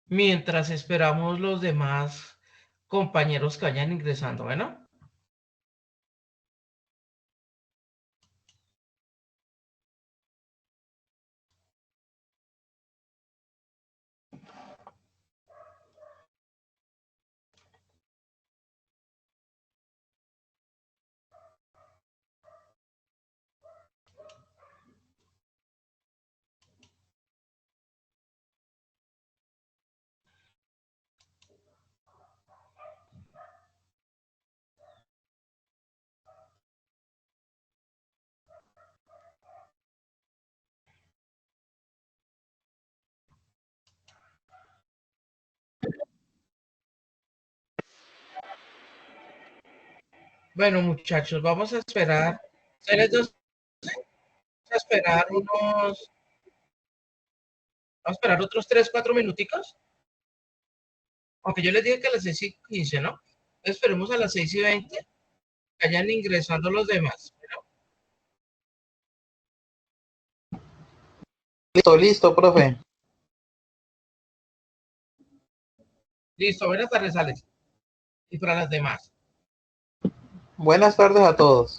mientras esperamos los demás compañeros que vayan ingresando. Bueno, bueno, muchachos, vamos a esperar. Ustedes dos a esperar vamos a esperar otros 3, 4 minuticos. Aunque yo les dije que a las 6:15, ¿no? Esperemos a las 6:20 que vayan ingresando los demás. Listo, listo, profe. Listo, buenas tardes, Alex. Y para las demás. Buenas tardes a todos.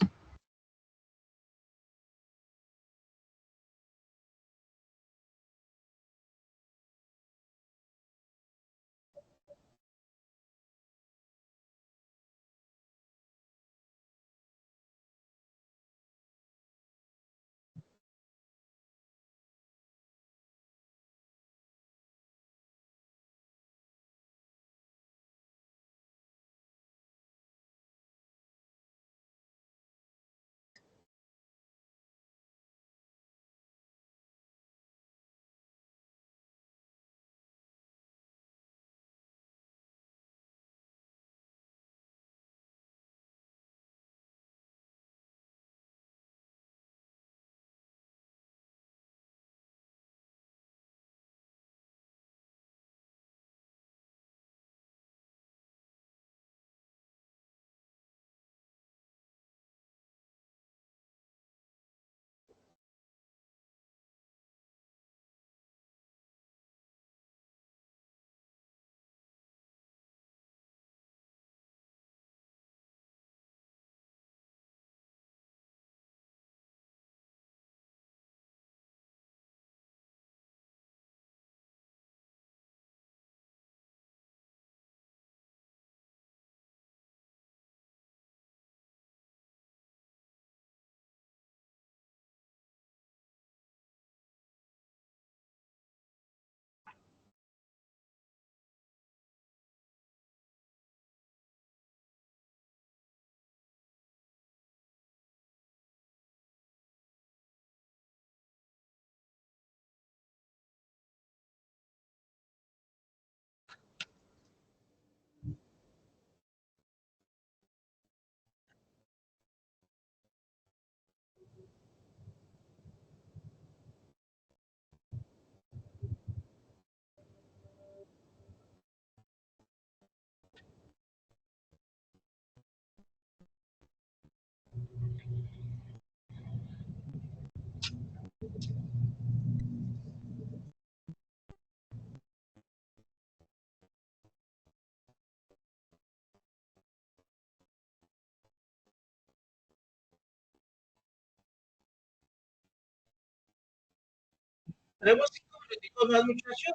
Tenemos 5 minuticos más, muchachos.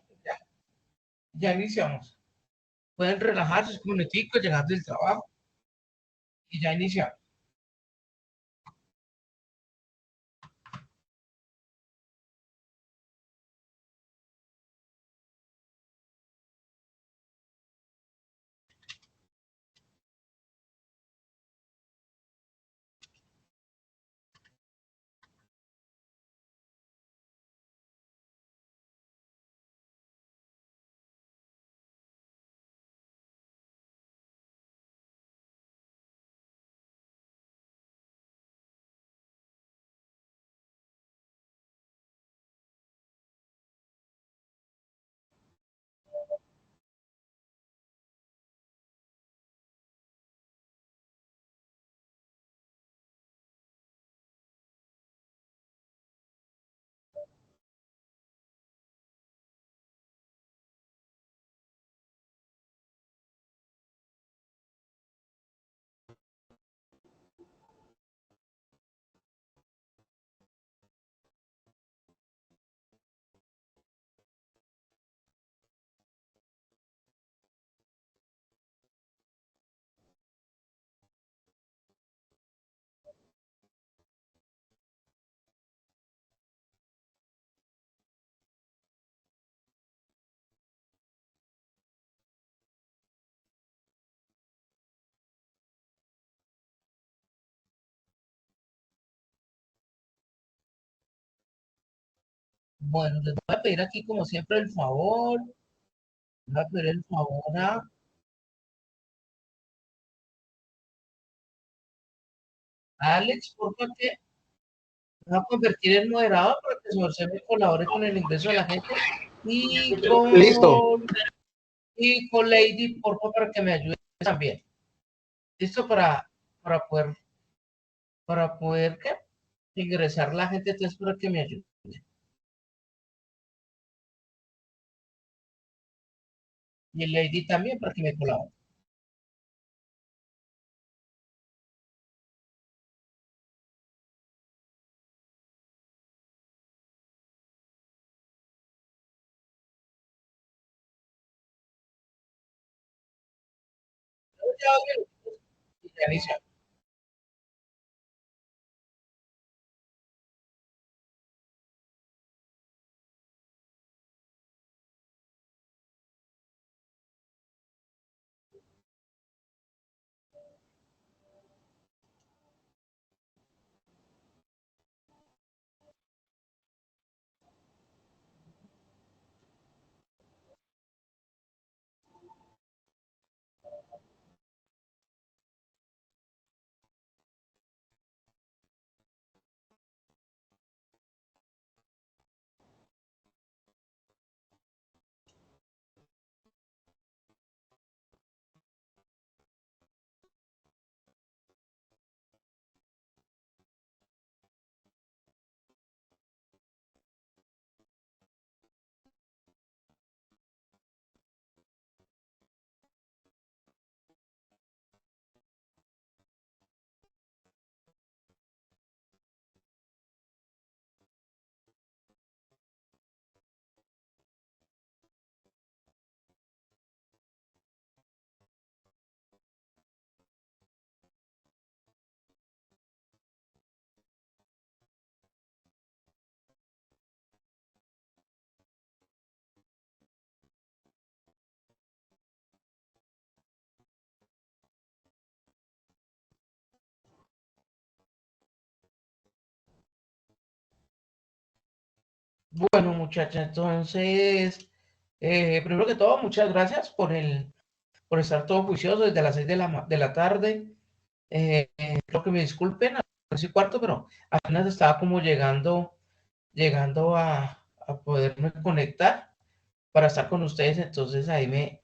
Ya iniciamos. Pueden relajarse 5 minuticos, llegar del trabajo y ya iniciamos. Bueno, les voy a pedir aquí como siempre el favor. Voy a pedir el favor a Alex, por favor, que me va a convertir en moderador para que su merced me colabore con el ingreso de la gente y Listo. con Lady, por favor, para que me ayude también. ¿Listo? Para poder, ¿qué? Ingresar la gente, entonces para que me ayude. Y Lady también para que me colabore. Ya inicia. Bueno, muchachas, entonces, primero que todo, muchas gracias por estar todo juicioso desde las 6 de la tarde. Creo que me disculpen, a las 6:15, pero apenas estaba como llegando a poderme conectar para estar con ustedes, entonces ahí me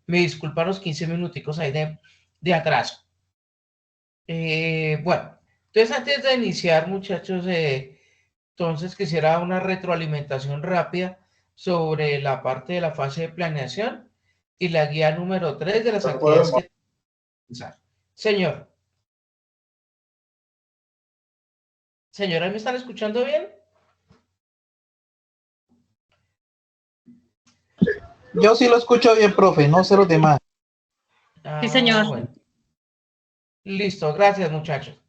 disculpan los 15 minuticos ahí de atraso. Bueno, entonces antes de iniciar, muchachos, entonces quisiera una retroalimentación rápida sobre la parte de la fase de planeación y la guía número 3 de las actividades que realizar. Señora, ¿me están escuchando bien? Yo sí lo escucho bien, profe, no sé los demás. Sí, señor. Bueno, listo, gracias, muchachos.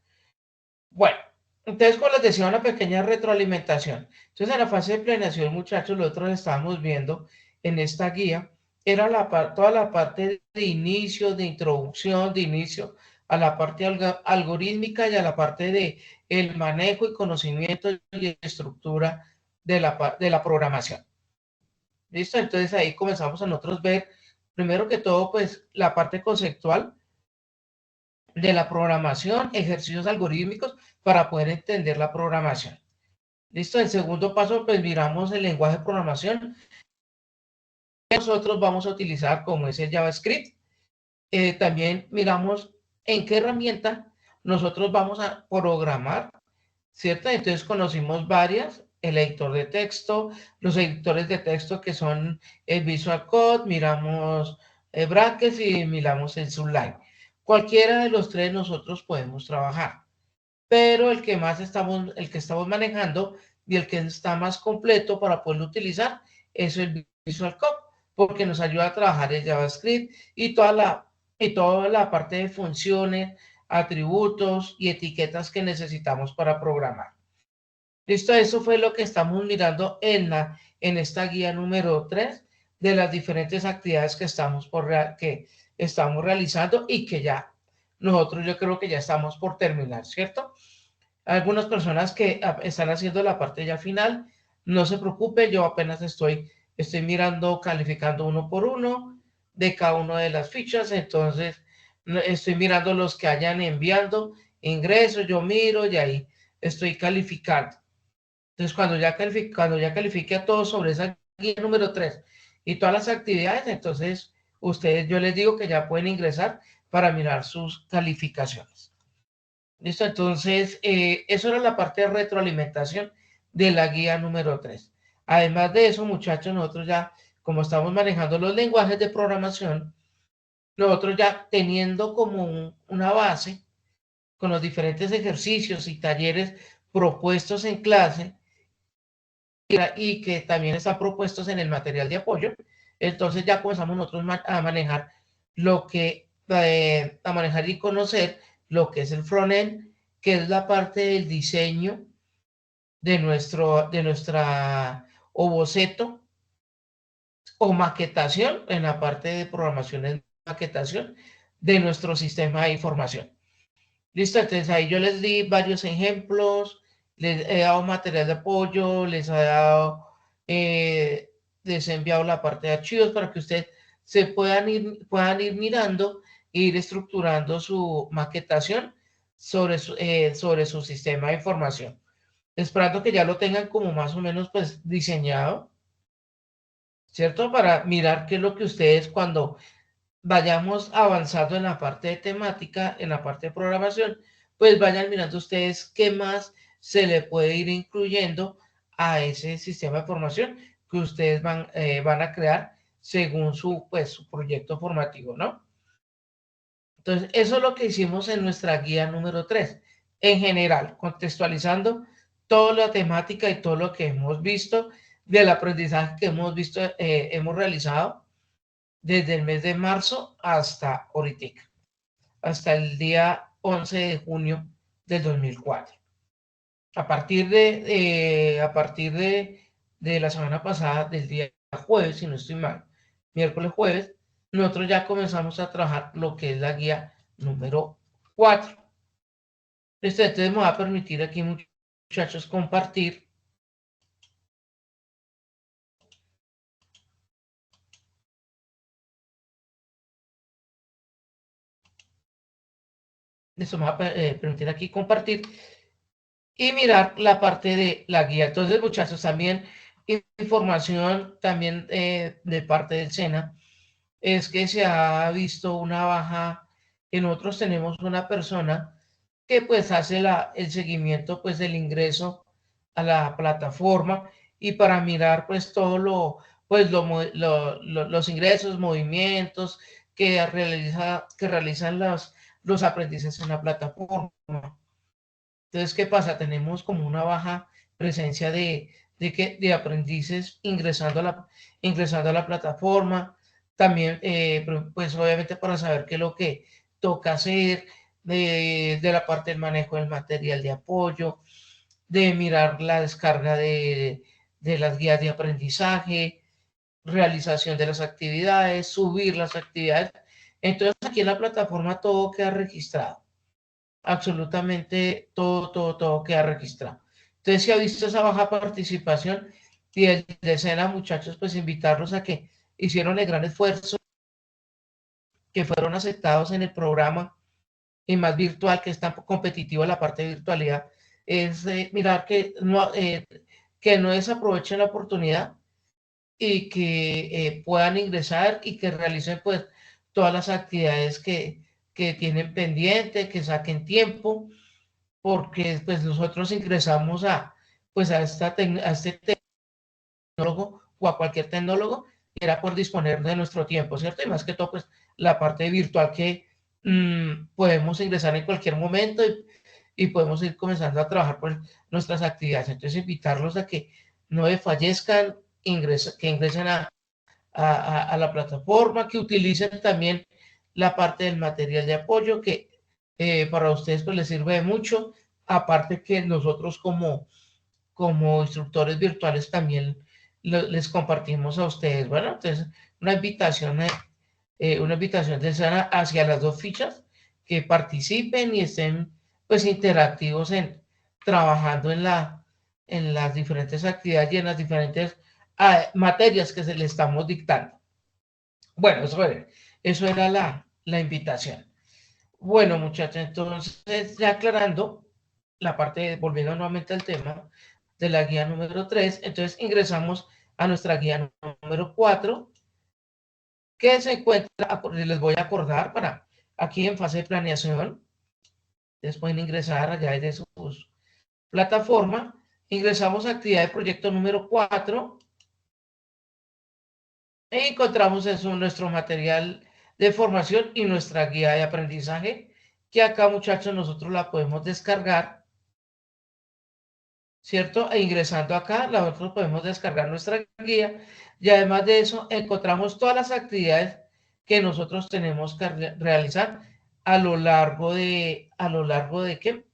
Bueno, entonces, como les decía, una pequeña retroalimentación. Entonces, en la fase de planeación, muchachos, nosotros estábamos viendo en esta guía, era toda la parte de inicio, de introducción, de inicio a la parte algorítmica y a la parte de el manejo y conocimiento y estructura de la programación. ¿Listo? Entonces, ahí comenzamos a nosotros ver, primero que todo, pues, la parte conceptual de la programación, ejercicios algorítmicos para poder entender la programación. Listo, el segundo paso, pues miramos el lenguaje de programación que nosotros vamos a utilizar, como es el JavaScript. También miramos en qué herramienta nosotros vamos a programar, ¿cierto? Entonces conocimos varias, el editor de texto, los editores de texto que son el Visual Code, miramos Brackets y miramos el Sublime. Cualquiera de los tres nosotros podemos trabajar, pero el que estamos manejando y el que está más completo para poderlo utilizar es el Visual Code, porque nos ayuda a trabajar el JavaScript y toda la parte de funciones, atributos y etiquetas que necesitamos para programar. Listo, eso fue lo que estamos mirando en esta guía número 3 de las diferentes actividades que estamos realizando y que ya nosotros yo creo que ya estamos por terminar, ¿cierto? Algunas personas que están haciendo la parte ya final, no se preocupe, yo apenas estoy mirando, calificando uno por uno de cada una de las fichas, entonces estoy mirando los que hayan enviando, ingreso, yo miro y ahí estoy calificando. Entonces, cuando ya califique a todos sobre esa guía número 3 y todas las actividades, entonces ustedes, yo les digo que ya pueden ingresar para mirar sus calificaciones. ¿Listo? Entonces, eso era la parte de retroalimentación de la guía número 3. Además de eso, muchachos, nosotros ya, como estamos manejando los lenguajes de programación, nosotros ya teniendo como una base con los diferentes ejercicios y talleres propuestos en clase, y que también están propuestos en el material de apoyo, entonces ya comenzamos nosotros a manejar a manejar y conocer lo que es el frontend, que es la parte del diseño de nuestra o boceto o maquetación, en la parte de programación es maquetación de nuestro sistema de información. Listo, entonces ahí yo les di varios ejemplos, les he dado material de apoyo, les he enviado la parte de archivos para que ustedes puedan ir mirando e ir estructurando su maquetación sobre su sistema de información. Esperando que ya lo tengan como más o menos pues diseñado, ¿cierto? Para mirar qué es lo que ustedes cuando vayamos avanzando en la parte de temática, en la parte de programación, pues vayan mirando ustedes qué más se le puede ir incluyendo a ese sistema de formación que ustedes van a crear según pues, su proyecto formativo, ¿no? Entonces, eso es lo que hicimos en nuestra guía número 3. En general, contextualizando toda la temática y todo lo que hemos visto del aprendizaje que hemos visto, hemos realizado desde el mes de marzo hasta ahorita, hasta el día 11 de junio del 2004. A partir de la semana pasada, del día jueves, si no estoy mal, miércoles jueves, nosotros ya comenzamos a trabajar lo que es la guía número 4. Entonces me va a permitir aquí, muchachos, compartir. Esto me va a permitir aquí compartir y mirar la parte de la guía. Entonces, muchachos, también información también de parte del SENA es que se ha visto una baja. En otros tenemos una persona que pues hace el seguimiento pues del ingreso a la plataforma y para mirar pues todo los ingresos, movimientos que realizan los aprendices en la plataforma. Entonces, ¿qué pasa? Tenemos como una baja presencia de aprendices ingresando a la plataforma. También, pues obviamente para saber qué es lo que toca hacer, de la parte del manejo del material de apoyo, de mirar la descarga de las guías de aprendizaje, realización de las actividades, subir las actividades. Entonces, aquí en la plataforma todo queda registrado. Absolutamente todo queda registrado. Entonces, si ha visto esa baja participación y el de escena, muchachos, pues invitarlos a que hicieron el gran esfuerzo, que fueron aceptados en el programa y más virtual, que es tan competitivo la parte de virtualidad, es mirar que no desaprovechen la oportunidad y que puedan ingresar y que realicen pues todas las actividades que tienen pendiente, que saquen tiempo, porque pues nosotros ingresamos pues a este tecnólogo o a cualquier tecnólogo, era por disponer de nuestro tiempo, ¿cierto? Y más que todo, pues la parte virtual que podemos ingresar en cualquier momento y podemos ir comenzando a trabajar por nuestras actividades. Entonces, invitarlos a que no desfallezcan, que ingresen a la plataforma, que utilicen también la parte del material de apoyo, que para ustedes pues les sirve de mucho, aparte que nosotros como instructores virtuales también les compartimos a ustedes. Bueno, entonces una invitación de Sana hacia las dos fichas, que participen y estén pues interactivos trabajando en las diferentes actividades y en las diferentes materias que se le estamos dictando. Bueno, eso era la invitación. Bueno, muchachos, entonces ya aclarando la parte, volviendo nuevamente al tema de la guía número 3, entonces ingresamos a nuestra guía número 4, que se encuentra, les voy a acordar, para aquí en fase de planeación, ustedes pueden ingresar allá desde su plataforma, ingresamos a actividad de proyecto número 4, e encontramos eso, nuestro material de formación y nuestra guía de aprendizaje, que acá, muchachos, nosotros la podemos descargar, ¿cierto? E ingresando acá, nosotros podemos descargar nuestra guía, y además de eso encontramos todas las actividades que nosotros tenemos que realizar a lo largo de ¿qué?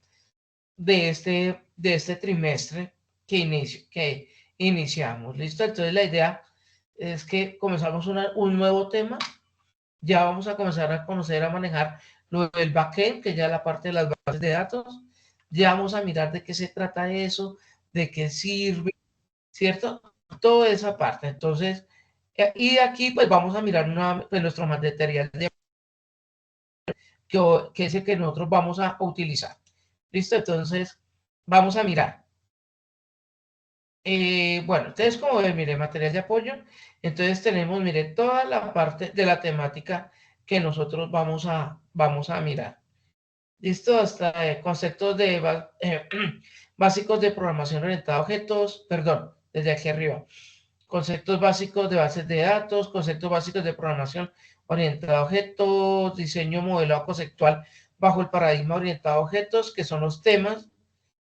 De este trimestre que iniciamos. ¿Listo? Entonces la idea es que comenzamos un nuevo tema. Ya vamos a comenzar a conocer, a manejar lo del backend, que ya es la parte de las bases de datos. Ya vamos a mirar de qué se trata eso, de qué sirve, ¿cierto? Toda esa parte. Entonces, y aquí pues vamos a mirar pues, nuestro material que es el que nosotros vamos a utilizar. ¿Listo? Entonces, vamos a mirar. Bueno, entonces como ven, mire, material de apoyo, entonces tenemos, mire, toda la parte de la temática que nosotros vamos a mirar. ¿Listo? Hasta conceptos básicos de programación orientada a objetos, perdón, desde aquí arriba. Conceptos básicos de bases de datos, conceptos básicos de programación orientada a objetos, diseño modelado conceptual bajo el paradigma orientado a objetos, que son los temas,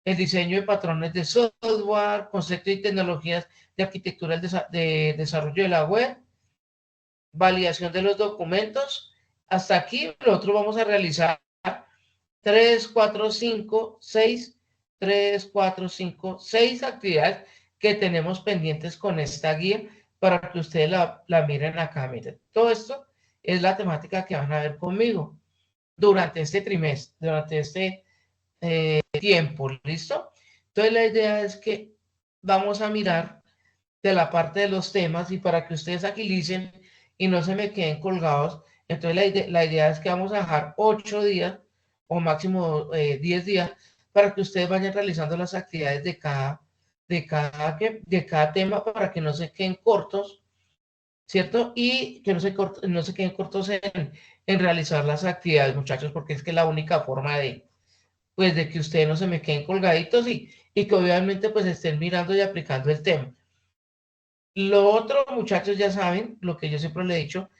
el diseño de patrones de software, conceptos y tecnologías de arquitectura de desarrollo de la web, validación de los documentos. Hasta aquí nosotros vamos a realizar 3, 4, 5, 6, 3, 4, 5, 6 actividades que tenemos pendientes con esta guía para que ustedes la miren acá. Miren, todo esto es la temática que van a ver conmigo durante este trimestre, durante este tiempo, ¿listo? Entonces la idea es que vamos a mirar de la parte de los temas y para que ustedes agilicen y no se me queden colgados, entonces la idea es que vamos a dejar 8 días o máximo 10 días para que ustedes vayan realizando las actividades de cada tema para que no se queden cortos, ¿cierto? Y que no se queden cortos en realizar las actividades, muchachos, porque es que es la única forma pues de que ustedes no se me queden colgaditos y que obviamente pues estén mirando y aplicando el tema. Lo otro, muchachos, ya saben, lo que yo siempre le he dicho,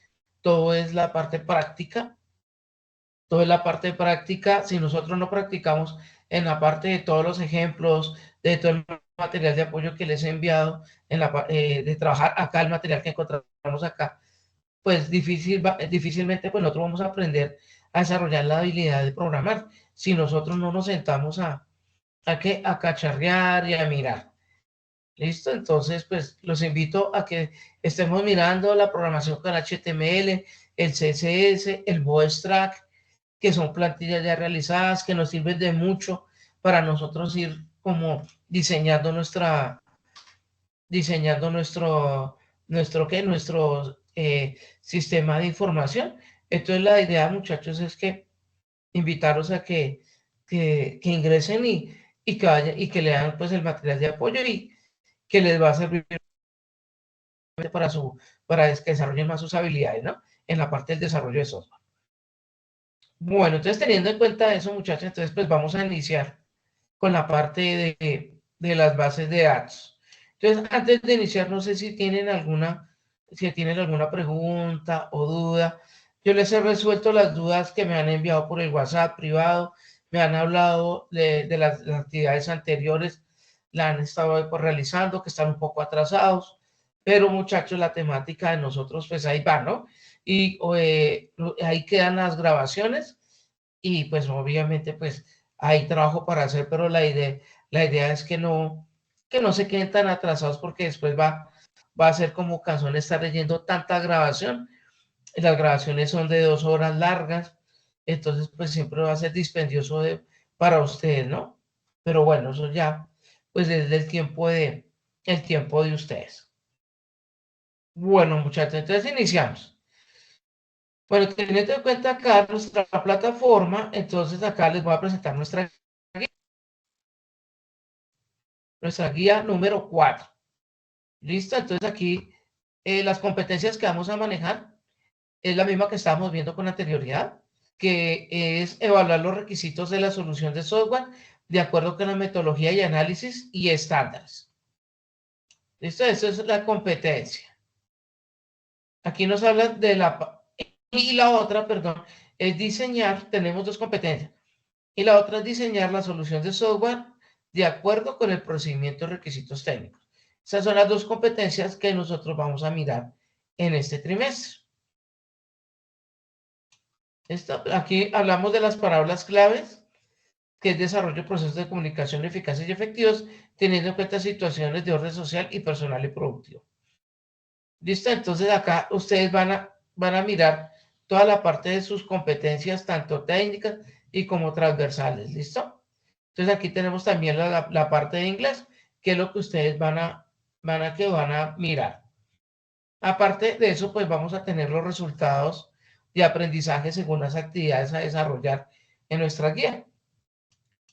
todo es la parte práctica, todo es la parte práctica. Si nosotros no practicamos en la parte de todos los ejemplos, de todo el material de apoyo que les he enviado, de trabajar acá, el material que encontramos acá, pues difícilmente pues nosotros vamos a aprender a desarrollar la habilidad de programar si nosotros no nos sentamos a cacharrear y a mirar. ¿Listo? Entonces, pues los invito a que estemos mirando la programación con HTML, el CSS, el Bootstrap, que son plantillas ya realizadas, que nos sirven de mucho para nosotros ir como diseñando nuestro sistema de información. Entonces, la idea, muchachos, es que invitarlos a que ingresen y que vayan y que lean pues el material de apoyo y que les va a servir para que desarrollen más sus habilidades, ¿no? En la parte del desarrollo de software. Bueno, entonces teniendo en cuenta eso, muchachos, entonces pues vamos a iniciar con la parte de las bases de datos. Entonces, antes de iniciar, no sé si tienen alguna pregunta o duda. Yo les he resuelto las dudas que me han enviado por el WhatsApp privado, me han hablado de las actividades anteriores, la han estado realizando, que están un poco atrasados, pero muchachos, la temática de nosotros, pues ahí va, ¿no? Y ahí quedan las grabaciones y pues obviamente pues hay trabajo para hacer, pero la idea es que no se queden tan atrasados porque después va a ser como cansón estar leyendo tanta grabación. Las grabaciones son de 2 horas largas, entonces pues siempre va a ser dispendioso para ustedes, ¿no? Pero bueno, eso ya pues desde el tiempo de ustedes. Bueno, muchachos, entonces iniciamos. Bueno, teniendo en cuenta acá nuestra plataforma, entonces acá les voy a presentar nuestra guía número 4. ¿Listo? Entonces aquí las competencias que vamos a manejar es la misma que estábamos viendo con anterioridad, que es evaluar los requisitos de la solución de software de acuerdo con la metodología y análisis y estándares. ¿Listo? Eso es la competencia. Aquí nos hablan de la otra, perdón, es diseñar, tenemos dos competencias. Y la otra es diseñar la solución de software de acuerdo con el procedimiento y requisitos técnicos. Esas son las dos competencias que nosotros vamos a mirar en este trimestre. Aquí hablamos de las palabras claves, que es desarrollo de procesos de comunicación eficaces y efectivos, teniendo en cuenta situaciones de orden social y personal y productivo. ¿Listo? Entonces acá ustedes van a mirar toda la parte de sus competencias, tanto técnicas y como transversales. ¿Listo? Entonces aquí tenemos también la parte de inglés, que es lo que ustedes van a mirar. Aparte de eso, pues vamos a tener los resultados de aprendizaje según las actividades a desarrollar en nuestra guía.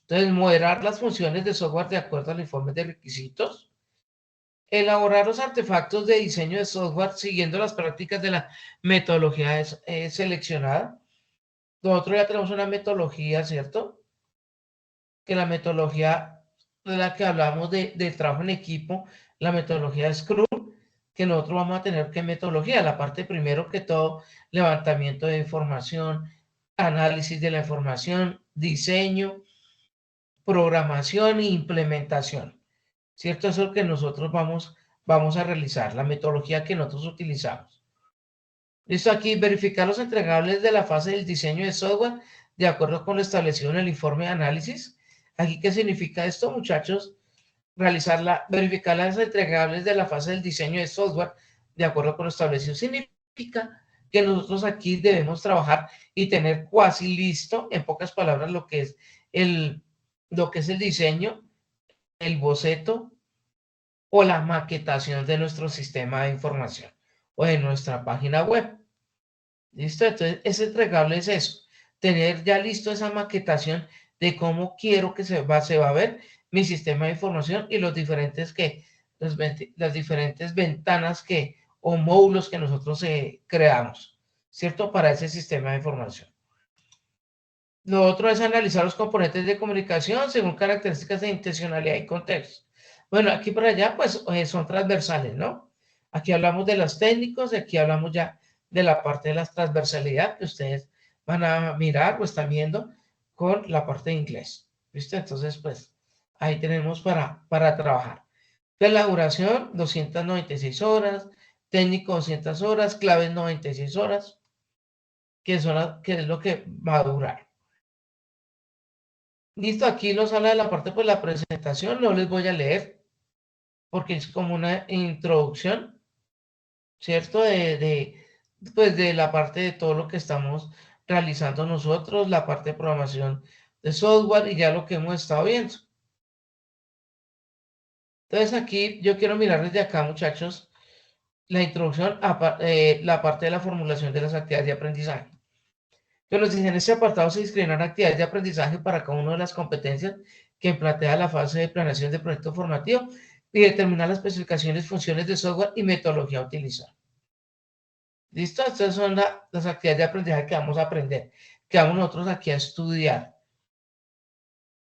Entonces, moderar las funciones de software de acuerdo al informe de requisitos. Elaborar los artefactos de diseño de software siguiendo las prácticas de la metodología seleccionada. Nosotros ya tenemos una metodología, ¿cierto? Que la metodología de la que hablamos de trabajo en equipo, la metodología Scrum, que nosotros vamos a tener que metodología, la parte primero que todo, levantamiento de información, análisis de la información, diseño, programación e implementación, ¿cierto? Eso es lo que nosotros vamos a realizar, la metodología que nosotros utilizamos. Listo, aquí verificar los entregables de la fase del diseño de software de acuerdo con lo establecido en el informe de análisis. Aquí, ¿qué significa esto, muchachos? Verificar las entregables de la fase del diseño de software de acuerdo con lo establecido. Significa que nosotros aquí debemos trabajar y tener casi listo, en pocas palabras, lo que es el diseño, el boceto o la maquetación de nuestro sistema de información o de nuestra página web. ¿Listo? Entonces, ese entregable es eso, tener ya listo esa maquetación de cómo quiero que se va a ver mi sistema de información y las diferentes ventanas o módulos que nosotros creamos, ¿cierto? Para ese sistema de información. Lo otro es analizar los componentes de comunicación según características de intencionalidad y contexto. Bueno, aquí por allá, pues son transversales, ¿no? Aquí hablamos de los técnicos, aquí hablamos ya de la parte de la transversalidad que ustedes van a mirar o están viendo con la parte de inglés. ¿Viste? Entonces, pues ahí tenemos para trabajar. De la duración, 296 horas, técnico 200 horas, claves 96 horas, que es lo que va a durar. Listo, aquí nos habla de la parte de la presentación, no les voy a leer porque es como una introducción, ¿cierto? Pues de la parte de todo lo que estamos realizando nosotros, la parte de programación de software y ya lo que hemos estado viendo. Entonces aquí yo quiero mirar desde acá, muchachos, la introducción a la parte de la formulación de las actividades de aprendizaje. Que nos dicen, en este apartado se inscribirán actividades de aprendizaje para cada una de las competencias que plantea la fase de planeación de proyecto formativo y determinar las especificaciones, funciones de software y metodología a utilizar. ¿Listo? Estas son las actividades de aprendizaje que vamos a aprender, que vamos nosotros aquí a estudiar.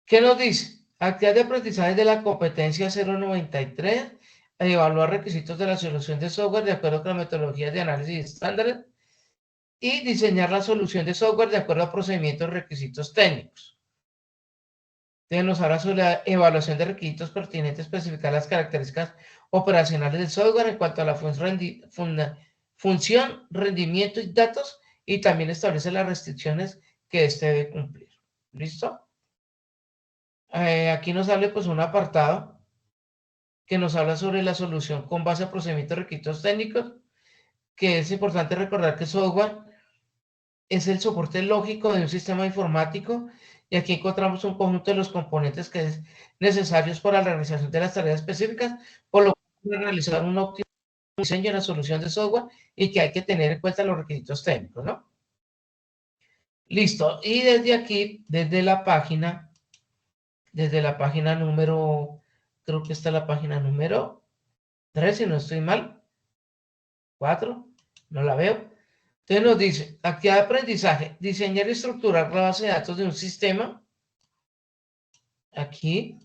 ¿Qué nos dice? Actividad de aprendizaje de la competencia 093, evaluar requisitos de la solución de software de acuerdo con la metodología de análisis estándares y diseñar la solución de software de acuerdo a procedimientos y requisitos técnicos. Entonces nos habla sobre la evaluación de requisitos pertinentes, especificar las características operacionales del software en cuanto a la función, rendimiento y datos, y también establece las restricciones que éste debe cumplir. ¿Listo? Aquí nos sale pues un apartado que nos habla sobre la solución con base a procedimientos y requisitos técnicos, que es importante recordar que software es el soporte lógico de un sistema informático y aquí encontramos un conjunto de los componentes que es necesarios para la realización de las tareas específicas, por lo que realizar un óptimo diseño en la solución de software y que hay que tener en cuenta los requisitos técnicos, ¿no? Listo. Y desde aquí, desde la página número, creo que está la página número 3, si no estoy mal, 4, no la veo. Entonces nos dice, actividad de aprendizaje, diseñar y estructurar la base de datos de un sistema. Aquí.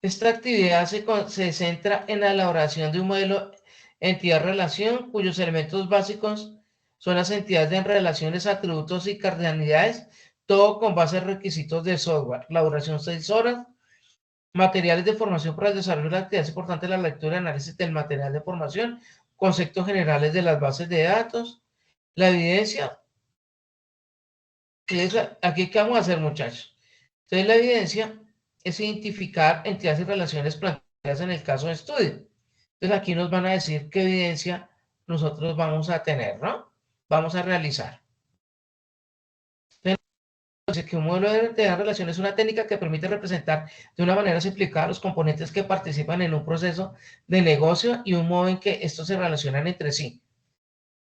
Esta actividad se centra en la elaboración de un modelo entidad-relación, cuyos elementos básicos son las entidades de relaciones, atributos y cardinalidades, todo con base en requisitos de software. La duración 6 horas. Materiales de formación para el desarrollo de la actividad. Es importante la lectura y análisis del material de formación, conceptos generales de las bases de datos, la evidencia. Aquí, ¿qué vamos a hacer, muchachos? Entonces, la evidencia es identificar entidades y relaciones planteadas en el caso de estudio. Entonces, aquí nos van a decir qué evidencia nosotros vamos a tener, ¿no? Vamos a realizar. Entonces, que un modelo de entidad de relación es una técnica que permite representar de una manera simplificada los componentes que participan en un proceso de negocio y un modo en que estos se relacionan entre sí.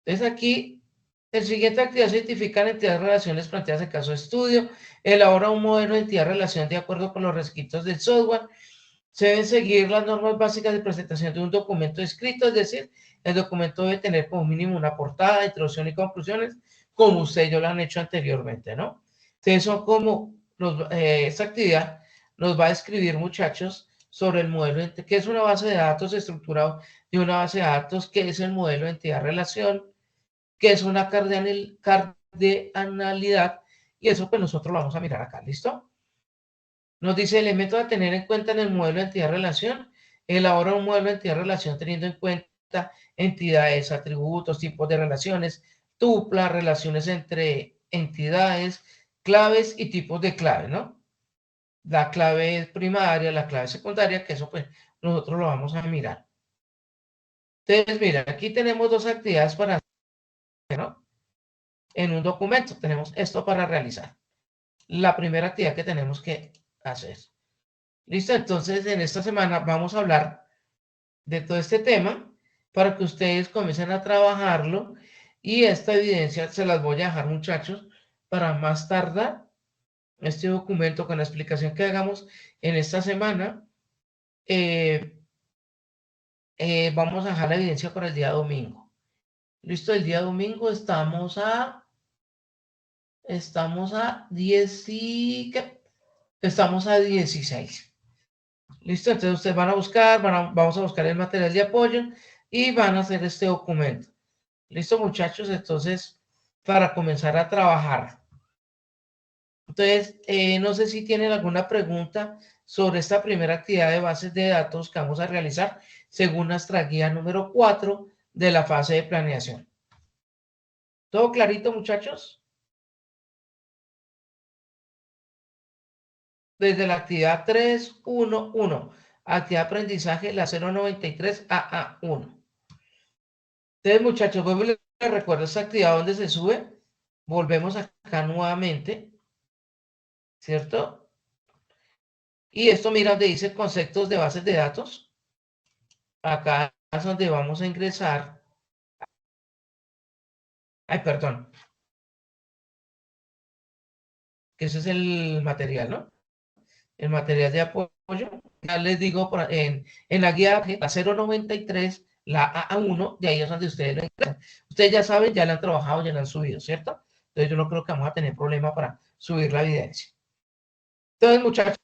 Entonces, aquí, el siguiente actividad se identifican entidades de relaciones planteadas en caso de estudio, elabora un modelo de entidad de relación de acuerdo con los requisitos del software. Se deben seguir las normas básicas de presentación de un documento escrito, es decir, el documento debe tener como mínimo una portada, introducción y conclusiones, como ustedes ya lo han hecho anteriormente, ¿no? Entonces son como, esta actividad nos va a describir, muchachos, sobre el modelo, qué es una base de datos estructurado de una base de datos, qué es el modelo de entidad-relación, qué es una cardinalidad, y eso pues nosotros lo vamos a mirar acá, ¿listo? Nos dice elementos a tener en cuenta en el modelo de entidad-relación. Elabora un modelo de entidad-relación teniendo en cuenta entidades, atributos, tipos de relaciones, tuplas, relaciones entre entidades, claves y tipos de clave, ¿no? La clave primaria, la clave secundaria, que eso pues nosotros lo vamos a mirar. Entonces, mira, aquí tenemos dos actividades para hacer, ¿no? En un documento tenemos esto para realizar. La primera actividad que tenemos que hacer. Listo, entonces en esta semana vamos a hablar de todo este tema para que ustedes comiencen a trabajarlo y esta evidencia se las voy a dejar, muchachos, para más tardar este documento con la explicación que hagamos en esta semana. Vamos a dejar la evidencia para el día domingo. Listo, el día domingo estamos a 10 y ¿qué? Estamos a 16. Listo, entonces ustedes van a buscar, vamos a buscar el material de apoyo y van a hacer este documento. Listo, muchachos, entonces, para comenzar a trabajar. Entonces, no sé si tienen alguna pregunta sobre esta primera actividad de bases de datos que vamos a realizar según nuestra guía número 4 de la fase de planeación. ¿Todo clarito, muchachos? Desde la actividad 3.1.1, actividad de aprendizaje, la 093 AA1. Entonces, muchachos, vuelvo y les recuerdo esta actividad donde se sube. Volvemos acá nuevamente, ¿cierto? Y esto, mira, donde dice conceptos de bases de datos. Acá es donde vamos a ingresar. Ay, perdón. Que ese es el material, ¿no? El material de apoyo. Ya les digo, en la guía, la 093, la AA1, de ahí es donde ustedes lo ingresan. Ustedes ya saben, ya la han trabajado, ya la han subido, ¿cierto? Entonces yo no creo que vamos a tener problema para subir la evidencia. Entonces, muchachos,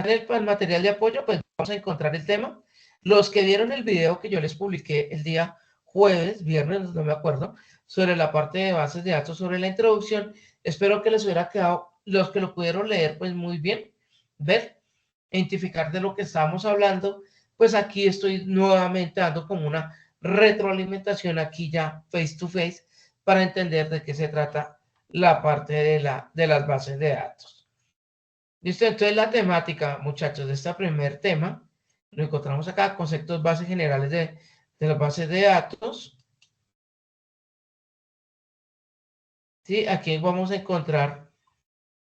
el material de apoyo, pues vamos a encontrar el tema. Los que vieron el video que yo les publiqué el día jueves, viernes, no me acuerdo, sobre la parte de bases de datos, sobre la introducción, espero que les hubiera quedado, los que lo pudieron leer, pues muy bien, ver, identificar de lo que estábamos hablando, pues aquí estoy nuevamente dando como una retroalimentación aquí ya face to face para entender de qué se trata la parte de las bases de datos. Listo, entonces la temática, muchachos, de este primer tema, lo encontramos acá, conceptos bases generales de las bases de datos. Sí, aquí vamos a encontrar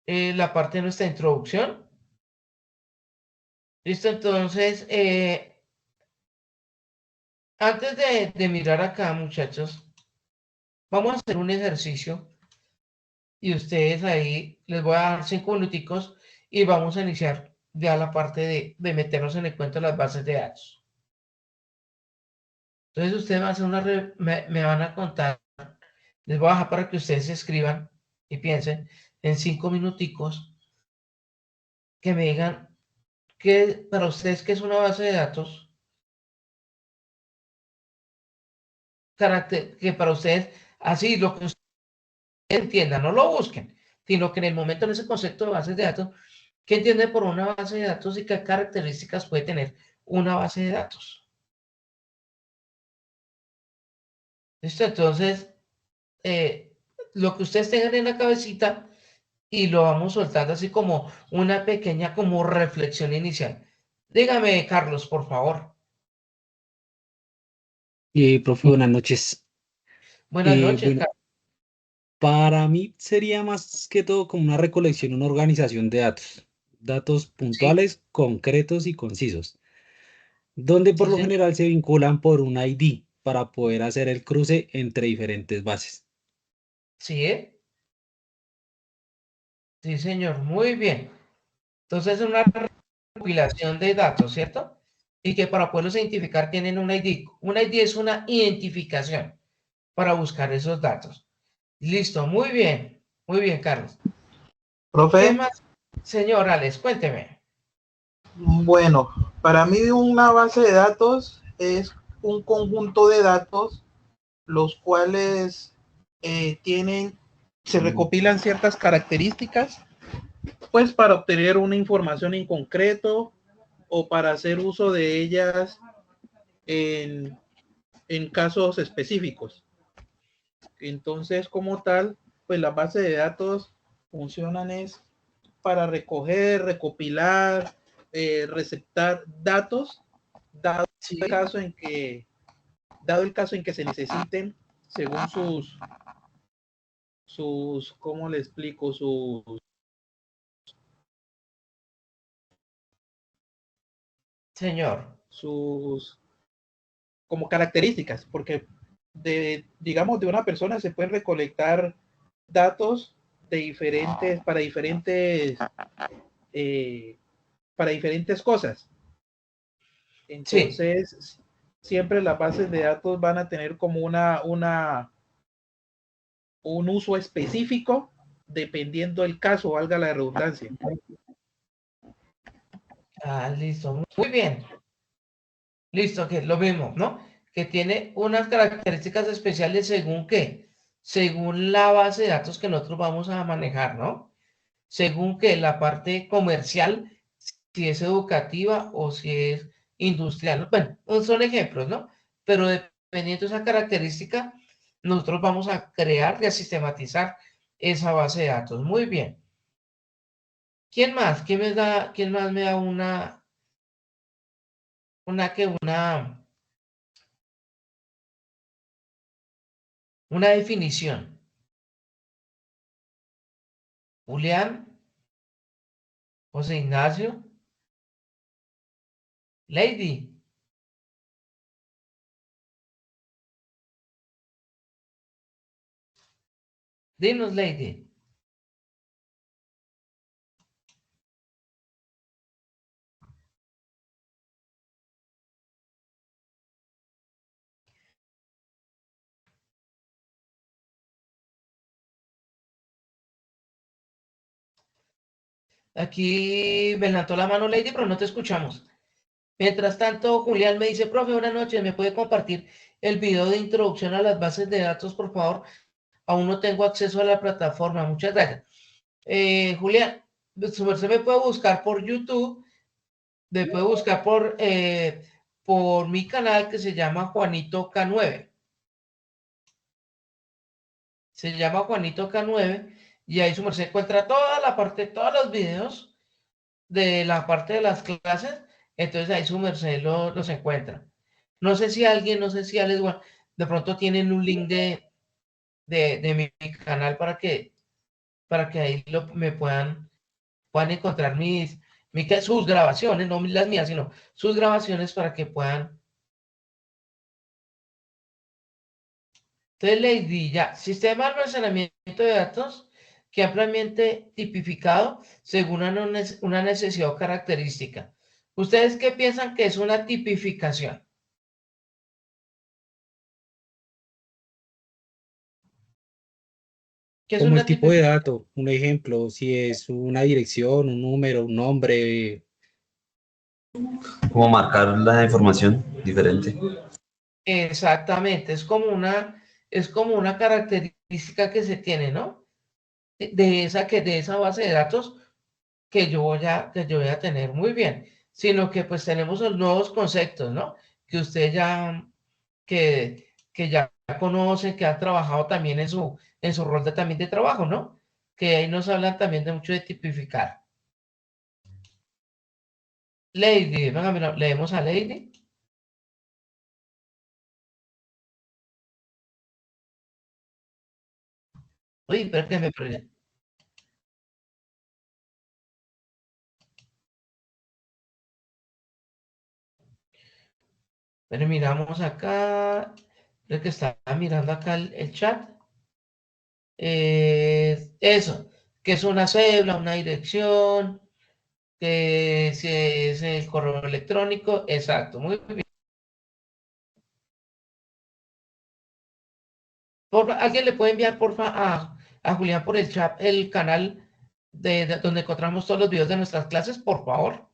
la parte de nuestra introducción. Listo, entonces, antes de mirar acá, muchachos, vamos a hacer un ejercicio y ustedes ahí les voy a dar 5 minuticos y vamos a iniciar ya la parte de meternos en el cuento de las bases de datos. Entonces, ustedes van a hacer me van a contar, les voy a dejar para que ustedes escriban y piensen en 5 minuticos que me digan que para ustedes qué es una base de datos, que para ustedes, así lo que ustedes entiendan, no lo busquen, sino que en el momento en ese concepto de bases de datos, ¿qué entiende por una base de datos y qué características puede tener una base de datos? ¿Listo? Entonces, lo que ustedes tengan en la cabecita y lo vamos soltando así como una pequeña como reflexión inicial. Dígame, Carlos, por favor. Profe, buenas noches. Buenas noches, Bueno, Carlos. para mí sería más que todo como una recolección, una organización de datos, datos Sí, puntuales, concretos y concisos, donde por sí, lo señor. general se vinculan por un ID para poder hacer el cruce entre diferentes bases. Sí, sí, señor. Muy bien. Entonces, es una recopilación de datos, ¿cierto? Y que para poderlos identificar tienen un ID. Un ID es una identificación para buscar esos datos. Listo, muy bien, Carlos. ¿Qué Profe, más, señor Alex? Cuénteme. bueno, para mí una base de datos es un conjunto de datos los cuales se recopilan ciertas características, pues para obtener una información en concreto o para hacer uso de ellas en, en casos específicos. Entonces, como tal, pues las bases de datos funcionan es para recoger, recopilar, receptar datos, dado el Sí, caso en que, dado el caso en que se necesiten, según ¿cómo le explico? señor. Sus como características, porque digamos, de una persona se pueden recolectar datos de eh, para diferentes cosas. Sí, Entonces, siempre las bases de datos van a tener como un uso específico dependiendo del caso, valga la redundancia. listo. Muy bien. Listo, que lo mismo, ¿no? Que tiene unas características especiales según qué, según la base de datos que nosotros vamos a manejar, ¿no? Según que la parte comercial, si es educativa o si es industrial, ¿no? Bueno, son ejemplos, ¿no? Pero dependiendo de esa característica, nosotros vamos a crear y a sistematizar esa base de datos. Muy bien. ¿Quién más? Quién más me da una definición? Julián, José Ignacio, Lady. Dinos, Lady. Aquí me levantó la mano Lady, pero no te escuchamos. Mientras tanto, Julián me dice, profe, buenas noches, ¿me puede compartir el video de introducción a las bases de datos, por favor? Aún no tengo acceso a la plataforma. Muchas gracias. Julián, su merced me puede buscar por YouTube, me puede buscar por mi canal que se llama Juanito K9. Se llama Juanito K9 y ahí su merced encuentra toda la parte, todos los videos de la parte de las clases, entonces ahí su merced los encuentra. No sé si alguien, no sé si Alex, bueno, de pronto tienen un link de mi canal para que para que ahí me puedan encontrar sus grabaciones, no las mías, sino sus grabaciones para que puedan. Entonces, Lady, ya, sistema de almacenamiento de datos que ampliamente tipificado según una necesidad o característica. ¿Ustedes qué piensan que es una tipificación? ¿Qué es Como el una tipo de tipificación? dato, un ejemplo, si es una dirección, un número, un nombre. Como marcar la información diferente. Exactamente, es como una característica que se tiene, ¿no? De esa base de datos que yo voy a tener muy bien, sino que pues tenemos los nuevos conceptos, ¿no? Que usted ya, que ya conocen, que han trabajado también en su rol también de trabajo, ¿no? Que ahí nos hablan también de mucho de tipificar. Lady, venga, mira, leemos a Lady. Uy, pero que me perdí. Pero miramos acá, creo que estaba mirando acá el chat. Eso, que es una cédula, una dirección, que si es el correo electrónico, exacto, muy bien. ¿Alguien le puede enviar, porfa, a Julián por el chat el canal de donde encontramos todos los videos de nuestras clases, por favor?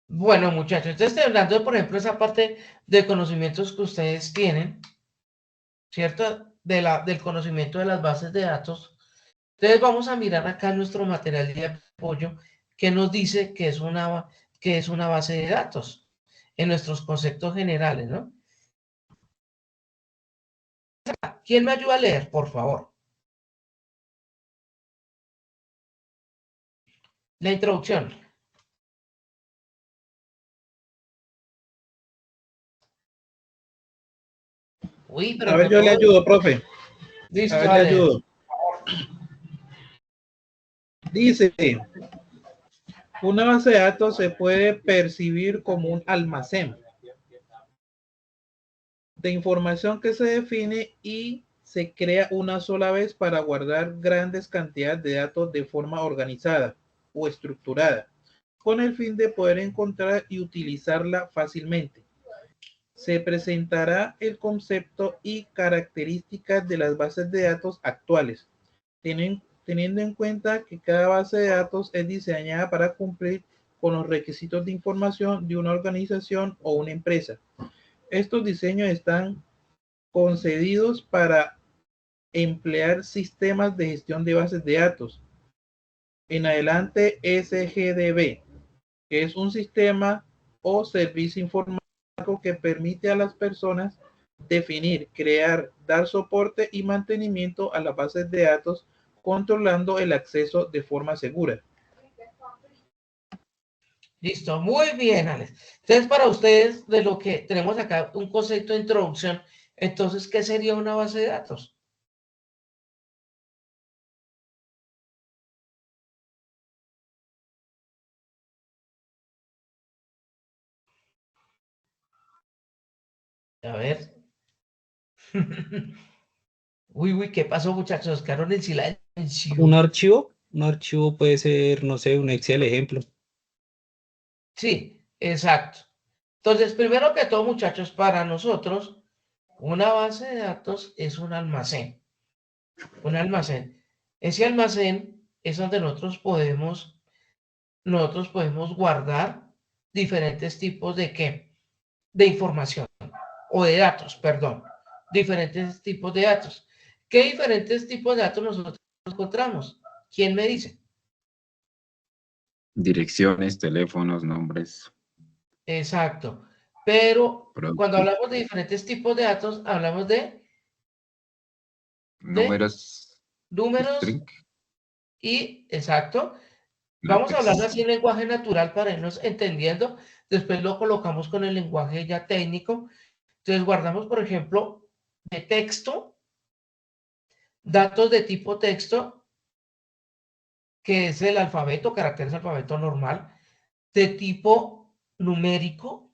Bueno, muchachos, entonces estoy hablando, por ejemplo, esa parte de conocimientos que ustedes tienen, ¿cierto? Del conocimiento de las bases de datos. Entonces vamos a mirar acá nuestro material de apoyo que nos dice que es una base de datos en nuestros conceptos generales, ¿no? ¿Quién me ayuda a leer, por favor? La introducción. Uy, pero A ver, no yo le todo. ayudo, profe. A Listo, ver, le dale. ayudo. Dice, una base de datos se puede percibir como un almacén de información que se define y se crea una sola vez para guardar grandes cantidades de datos de forma organizada o estructurada, con el fin de poder encontrar y utilizarla fácilmente. Se presentará el concepto y características de las bases de datos actuales, teniendo en cuenta que cada base de datos es diseñada para cumplir con los requisitos de información de una organización o una empresa. Estos diseños están concedidos para emplear sistemas de gestión de bases de datos. En adelante, SGDB, que es un sistema o servicio informático que permite a las personas definir, crear, dar soporte y mantenimiento a las bases de datos, controlando el acceso de forma segura. Listo, muy bien, Alex. Entonces, para ustedes, de lo que tenemos acá, un concepto de introducción, entonces, ¿qué sería una base de datos? A ver. Uy, ¿qué pasó, muchachos? Quedaron en silencio. Un archivo puede ser, no sé, un Excel ejemplo. Sí, exacto. Entonces, primero que todo, muchachos, para nosotros, una base de datos es un almacén. Un almacén. Ese almacén es donde nosotros podemos guardar diferentes tipos de qué? De información o de datos, perdón. Diferentes tipos de datos. ¿Qué diferentes tipos de datos nosotros encontramos? ¿Quién me dice? Direcciones, teléfonos, nombres, Exacto. Pero cuando productos, hablamos de diferentes tipos de datos, hablamos de números, números string, y, exacto, vamos a hablar lápiz. así en lenguaje natural para irnos entendiendo. Después lo colocamos con el lenguaje ya técnico. Entonces guardamos, por ejemplo, de texto, datos de tipo texto, que es el alfabeto, caracteres alfabeto normal, de tipo numérico,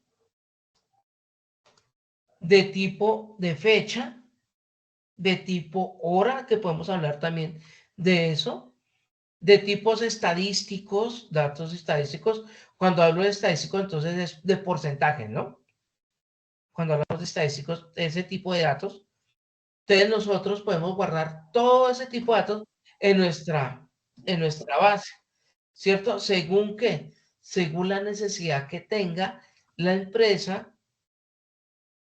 de tipo de fecha, de tipo hora, que podemos hablar también de eso, de tipos estadísticos, datos estadísticos. Cuando hablo de estadísticos, entonces es de porcentaje, ¿no? Cuando hablamos de estadísticos, ese tipo de datos. Entonces nosotros podemos guardar todo ese tipo de datos en nuestra base, ¿cierto? ¿Según qué? Según la necesidad que tenga la empresa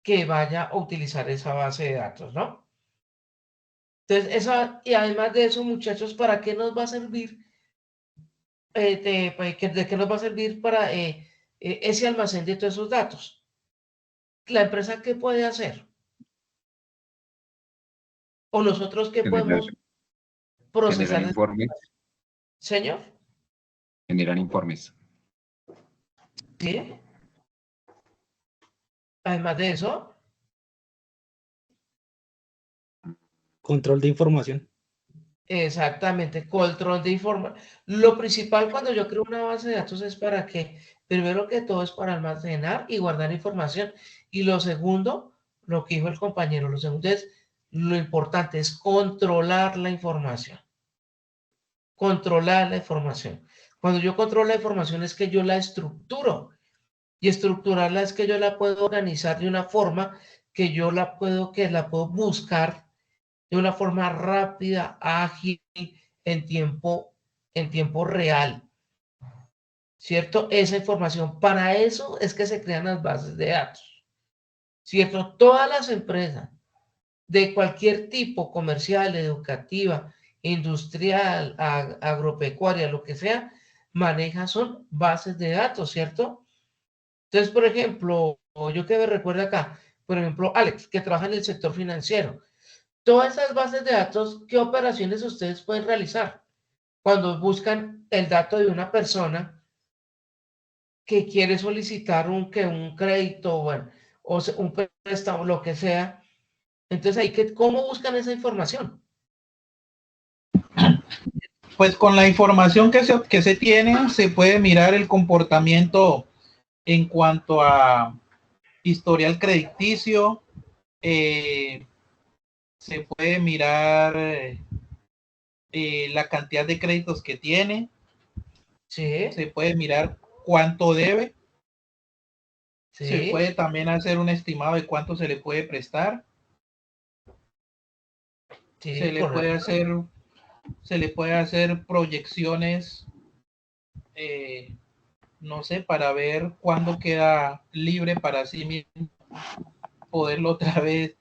que vaya a utilizar esa base de datos, ¿no? Entonces, y además de eso, muchachos, ¿para qué nos va a servir? ¿De qué nos va a servir para ese almacén de todos esos datos? ¿La empresa qué puede hacer? ¿O nosotros qué Generar, podemos generar procesar de esa informes, información? Señor, generar informes. ¿sí? Además de eso, Control de información. exactamente, control de información. Lo principal cuando yo creo una base de datos es para que, primero que todo, es para almacenar y guardar información. Y lo segundo, lo que dijo el compañero, lo segundo es, lo importante es controlar la información. Controlar la información. Cuando yo controlo la información es que yo la estructuro. Y estructurarla es que yo la puedo organizar de una forma que la puedo buscar de una forma rápida, ágil, en tiempo real, ¿cierto? Esa información, para eso es que se crean las bases de datos, ¿cierto? Todas las empresas de cualquier tipo, comercial, educativa, industrial, agropecuaria, lo que sea, maneja son bases de datos, ¿cierto? Entonces, por ejemplo, yo que me recuerdo acá, por ejemplo, Alex, que trabaja en el sector financiero. Todas esas bases de datos, ¿qué operaciones ustedes pueden realizar cuando buscan el dato de una persona que quiere solicitar un crédito, bueno, un préstamo, lo que sea? Entonces, ¿cómo buscan esa información? Pues con la información que se tiene, se puede mirar el comportamiento en cuanto a historial crediticio, se puede mirar la cantidad de créditos que tiene, Sí, se puede mirar cuánto debe, se sí, puede también hacer un estimado de cuánto se le puede prestar, se sí, le puede correcto. hacer, se le puede hacer proyecciones, no sé, para ver cuándo queda libre para sí mismo, poderlo otra vez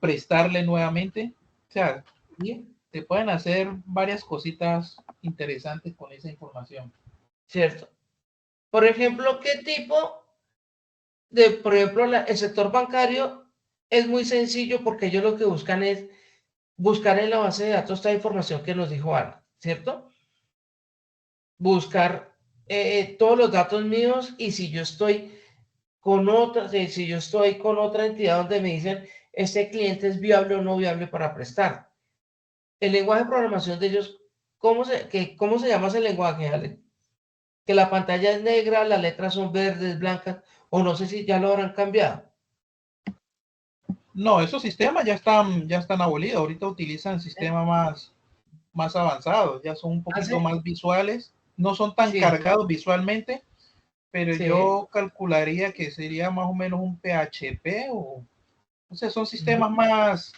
prestarle nuevamente. O sea, Sí, se pueden hacer varias cositas interesantes con esa información. cierto. Por ejemplo, por ejemplo, el sector bancario es muy sencillo porque ellos lo que buscan es buscar en la base de datos esta información que nos dijo Ana, ¿cierto? Buscar todos los datos míos y si yo estoy si yo estoy con otra entidad donde me dicen este cliente es viable o no viable para prestar. El lenguaje de programación de ellos, ¿cómo se llama ese lenguaje, Ale? Que la pantalla es negra, las letras son verdes, blancas, o no sé si ya lo habrán cambiado. No, esos sistemas ya están abolidos. Ahorita utilizan sistemas más avanzados, ya son un poquito ¿Hace? más visuales, no son tan Sí, cargados visualmente, pero sí. yo calcularía que sería más o menos un PHP o sea, son No, sistemas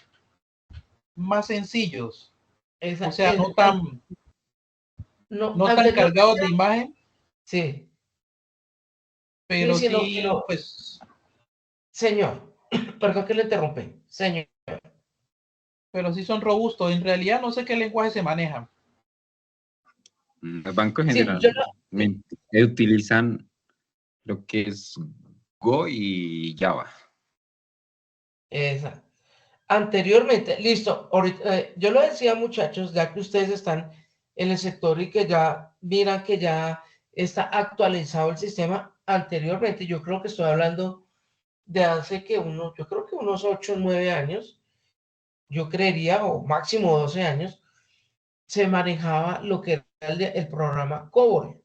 más sencillos, o esa, sea, no, no tan anterior, cargados de imagen, sí, sí, pero sino, sí, pues, señor, perdón que le interrumpí, señor. pero sí son robustos. En realidad no sé qué lenguaje se maneja. Los bancos Sí, yo no, generalmente utilizan lo que es Go y Java. esa. Anteriormente, listo, ahorita, yo lo decía muchachos, ya que ustedes están en el sector y que ya miran que ya está actualizado el sistema, anteriormente, yo creo que estoy hablando de hace yo creo que unos 8 o 9 años, yo creería, o máximo 12 años, se manejaba lo que era el programa COBOL.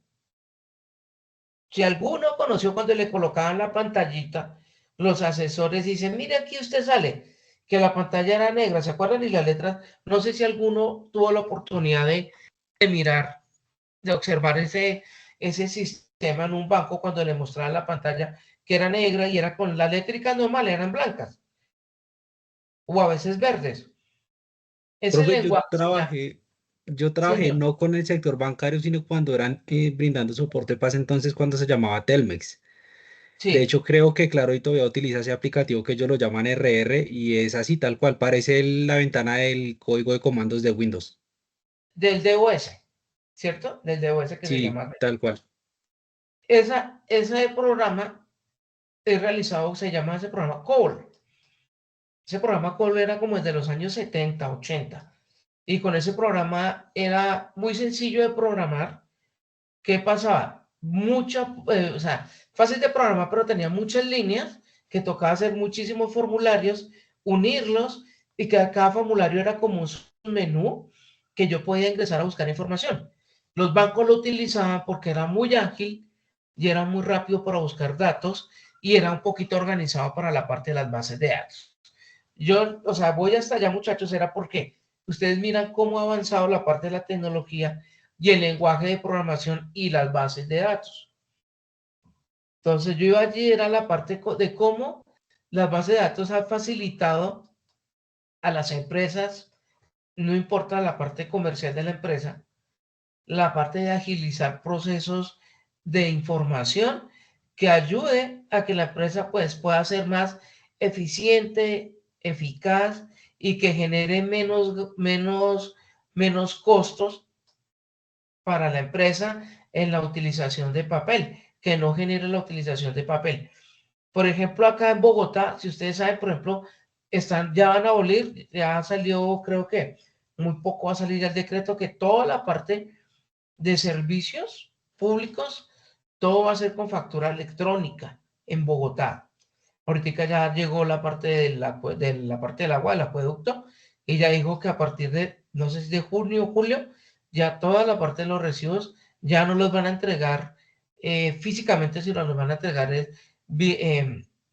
Si alguno conoció cuando le colocaban la pantallita, los asesores dicen, mire aquí usted sale, que la pantalla era negra, ¿se acuerdan? Y las letras, no sé si alguno tuvo la oportunidad de mirar, de observar ese sistema en un banco cuando le mostraban la pantalla que era negra y era con las eléctricas normales, eran blancas o a veces verdes. Ese Profe, lenguaje ya, yo trabajé señor. no con el sector bancario, sino cuando eran brindando soporte para ese entonces, cuando se llamaba Telmex. De Sí, hecho, creo que Claro y todavía utiliza ese aplicativo que ellos lo llaman RR y es así tal cual, parece la ventana del código de comandos de Windows. del DOS, ¿cierto? Del DOS que se Sí, llama. tal cual. Ese programa es realizado, se llama ese programa COBOL. Ese programa COBOL era como desde los años 70, 80. Y con ese programa era muy sencillo de programar. ¿Qué pasaba? O sea, fácil de programar, pero tenía muchas líneas que tocaba hacer muchísimos formularios, unirlos y que cada formulario era como un menú que yo podía ingresar a buscar información. Los bancos lo utilizaban porque era muy ágil y era muy rápido para buscar datos y era un poquito organizado para la parte de las bases de datos. Yo, o sea, voy hasta allá, muchachos, era porque ustedes miran cómo ha avanzado la parte de la tecnología y el lenguaje de programación y las bases de datos. Entonces, yo iba allí, era la parte de cómo las bases de datos han facilitado a las empresas, no importa la parte comercial de la empresa, la parte de agilizar procesos de información que ayude a que la empresa pues pueda ser más eficiente, eficaz y que genere menos costos para la empresa en la utilización de papel, que no genere la utilización de papel. Por ejemplo, acá en Bogotá, si ustedes saben, por ejemplo, ya van a abolir, ya salió, creo que muy poco va a salir el decreto que toda la parte de servicios públicos, todo va a ser con factura electrónica en Bogotá. Ahorita ya llegó la parte de la parte del agua, del acueducto, y ya dijo que a partir de, no sé si de junio o julio, ya toda la parte de los residuos ya no los van a entregar físicamente, sino los van a entregar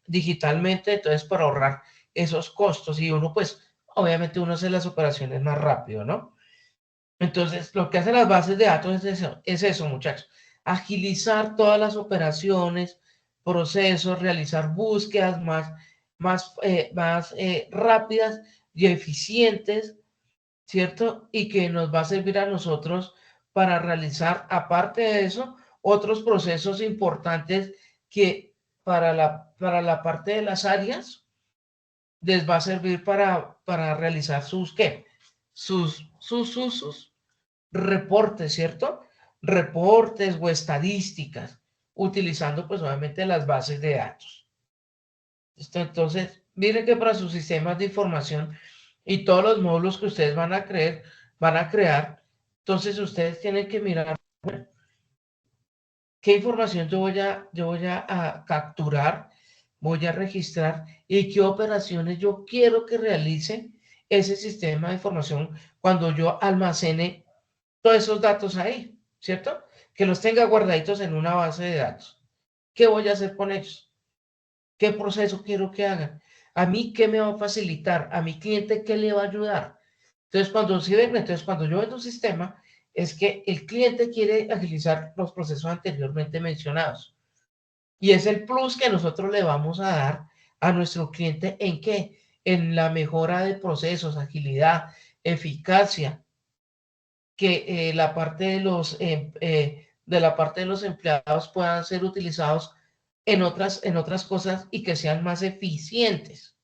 digitalmente, entonces para ahorrar esos costos. Y uno, pues, obviamente uno hace las operaciones más rápido, ¿no? Entonces, lo que hacen las bases de datos es eso, muchachos. Agilizar todas las operaciones, procesos, realizar búsquedas más rápidas y eficientes, ¿cierto? Y que nos va a servir a nosotros para realizar, aparte de eso, otros procesos importantes que para la parte de las áreas les va a servir para realizar ¿qué? Sus usos reportes, ¿cierto? Reportes o estadísticas, utilizando pues obviamente las bases de datos. Entonces, miren que para sus sistemas de información y todos los módulos que ustedes van a crear, entonces ustedes tienen que mirar qué información yo voy a capturar, voy a registrar y qué operaciones yo quiero que realice ese sistema de información cuando yo almacene todos esos datos ahí, ¿cierto? Que los tenga guardaditos en una base de datos. ¿Qué voy a hacer con ellos? ¿Qué proceso quiero que hagan? ¿A mí qué me va a facilitar? ¿A mi cliente qué le va a ayudar? Entonces, cuando yo vendo un sistema, es que el cliente quiere agilizar los procesos anteriormente mencionados. Y es el plus que nosotros le vamos a dar a nuestro cliente en qué? En la mejora de procesos, agilidad, eficacia, que la parte de los empleados puedan ser utilizados en otras cosas y que sean más eficientes,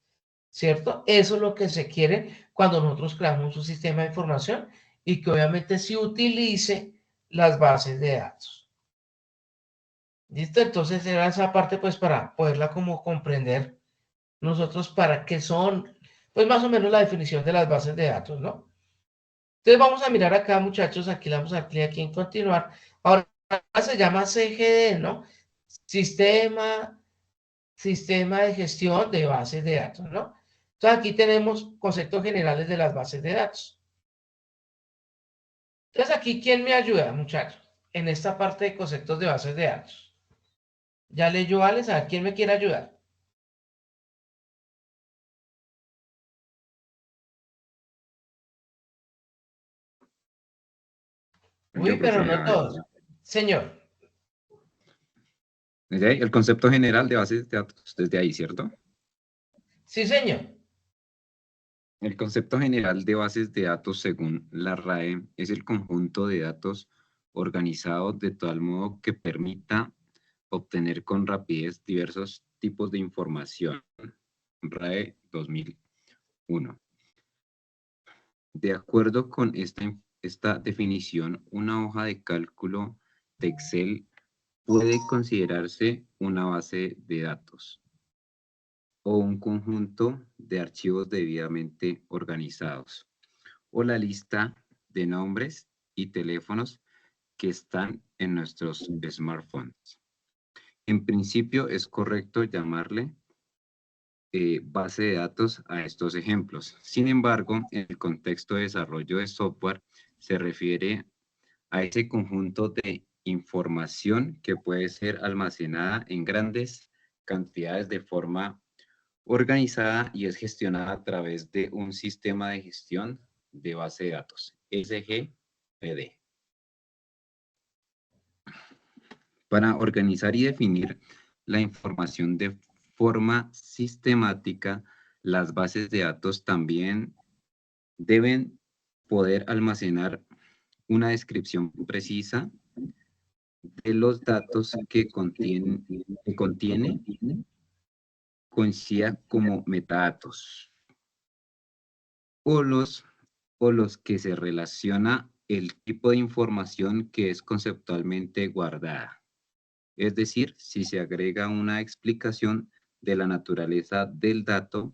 ¿cierto? Eso es lo que se quiere cuando nosotros creamos un sistema de información y que obviamente sí utilice las bases de datos. ¿Listo? Entonces era esa parte pues para poderla como comprender nosotros para qué son, pues más o menos la definición de las bases de datos, ¿no? Entonces vamos a mirar acá, muchachos, aquí le vamos a dar clic aquí en continuar. Ahora se llama CGD, ¿no? Sistema de gestión de bases de datos, ¿no? Entonces aquí tenemos conceptos generales de las bases de datos. Entonces aquí, ¿quién me ayuda, muchachos? En esta parte de conceptos de bases de datos. Ya leyó Alex, ¿a quién me quiere ayudar? Uy, Yo, pero profe, no todos. Señor. desde ahí, el concepto general de bases de datos, desde ahí, ¿cierto? Sí, señor. El concepto general de bases de datos, según la RAE, es el conjunto de datos organizados de tal modo que permita obtener con rapidez diversos tipos de información. RAE 2001. De acuerdo con esta definición, una hoja de cálculo de Excel puede considerarse una base de datos o un conjunto de archivos debidamente organizados, o la lista de nombres y teléfonos que están en nuestros smartphones. En principio es correcto llamarle base de datos a estos ejemplos. Sin embargo, en el contexto de desarrollo de software se refiere a ese conjunto de información que puede ser almacenada en grandes cantidades de forma organizada y es gestionada a través de un sistema de gestión de base de datos, SGBD. Para organizar y definir la información de forma sistemática, las bases de datos también deben poder almacenar una descripción precisa de los datos que contiene conocida como metadatos, o los que se relaciona el tipo de información que es conceptualmente guardada. Es decir, si se agrega una explicación de la naturaleza del dato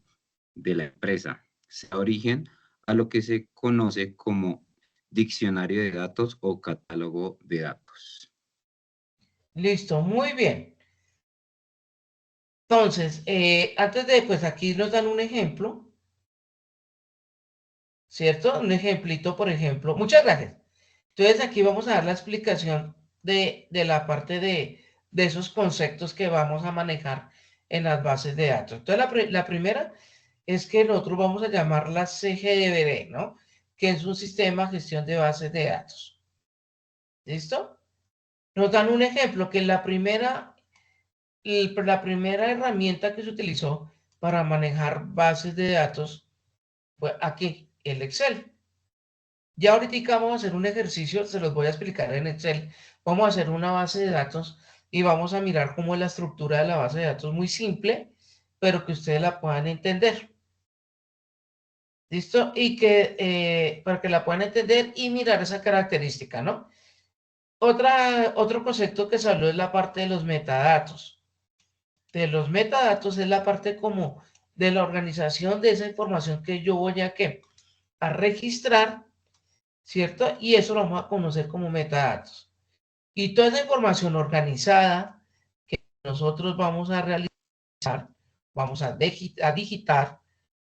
de la empresa, sea origen a lo que se conoce como diccionario de datos o catálogo de datos. Listo, muy bien. Entonces, antes de, pues aquí nos dan un ejemplo, ¿cierto? Un ejemplito, por ejemplo. Muchas gracias. Entonces, aquí vamos a dar la explicación de la parte de esos conceptos que vamos a manejar en las bases de datos. Entonces, la primera es que nosotros vamos a llamarla CGDB, ¿no? Que es un sistema de gestión de bases de datos. ¿Listo? Nos dan un ejemplo que la primera herramienta que se utilizó para manejar bases de datos fue aquí, el Excel. Ya ahorita vamos a hacer un ejercicio, se los voy a explicar en Excel. Vamos a hacer una base de datos y vamos a mirar cómo es la estructura de la base de datos, muy simple, pero que ustedes la puedan entender. ¿Listo? Y que para que la puedan entender y mirar esa característica, ¿no? Otro concepto que salió es la parte de los metadatos. De los metadatos es la parte como de la organización de esa información que yo voy a registrar, ¿cierto? Y eso lo vamos a conocer como metadatos. Y toda esa información organizada que nosotros vamos a realizar, vamos a digitar,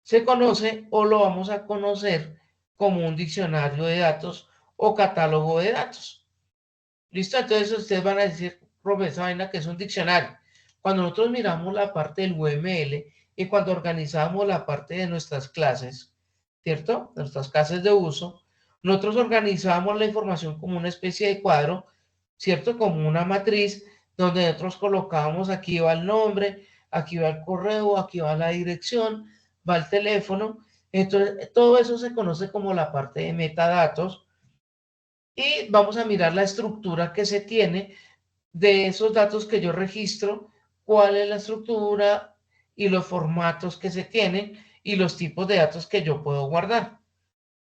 se conoce o lo vamos a conocer como un diccionario de datos o catálogo de datos. ¿Listo? Entonces ustedes van a decir, profesor, vaina que es un diccionario. Cuando nosotros miramos la parte del UML y cuando organizamos la parte de nuestras clases, ¿cierto? Nuestras clases de uso, nosotros organizamos la información como una especie de cuadro, ¿cierto? Como una matriz donde nosotros colocamos, aquí va el nombre, aquí va el correo, aquí va la dirección, va el teléfono. Entonces, todo eso se conoce como la parte de metadatos y vamos a mirar la estructura que se tiene de esos datos que yo registro, cuál es la estructura y los formatos que se tienen y los tipos de datos que yo puedo guardar.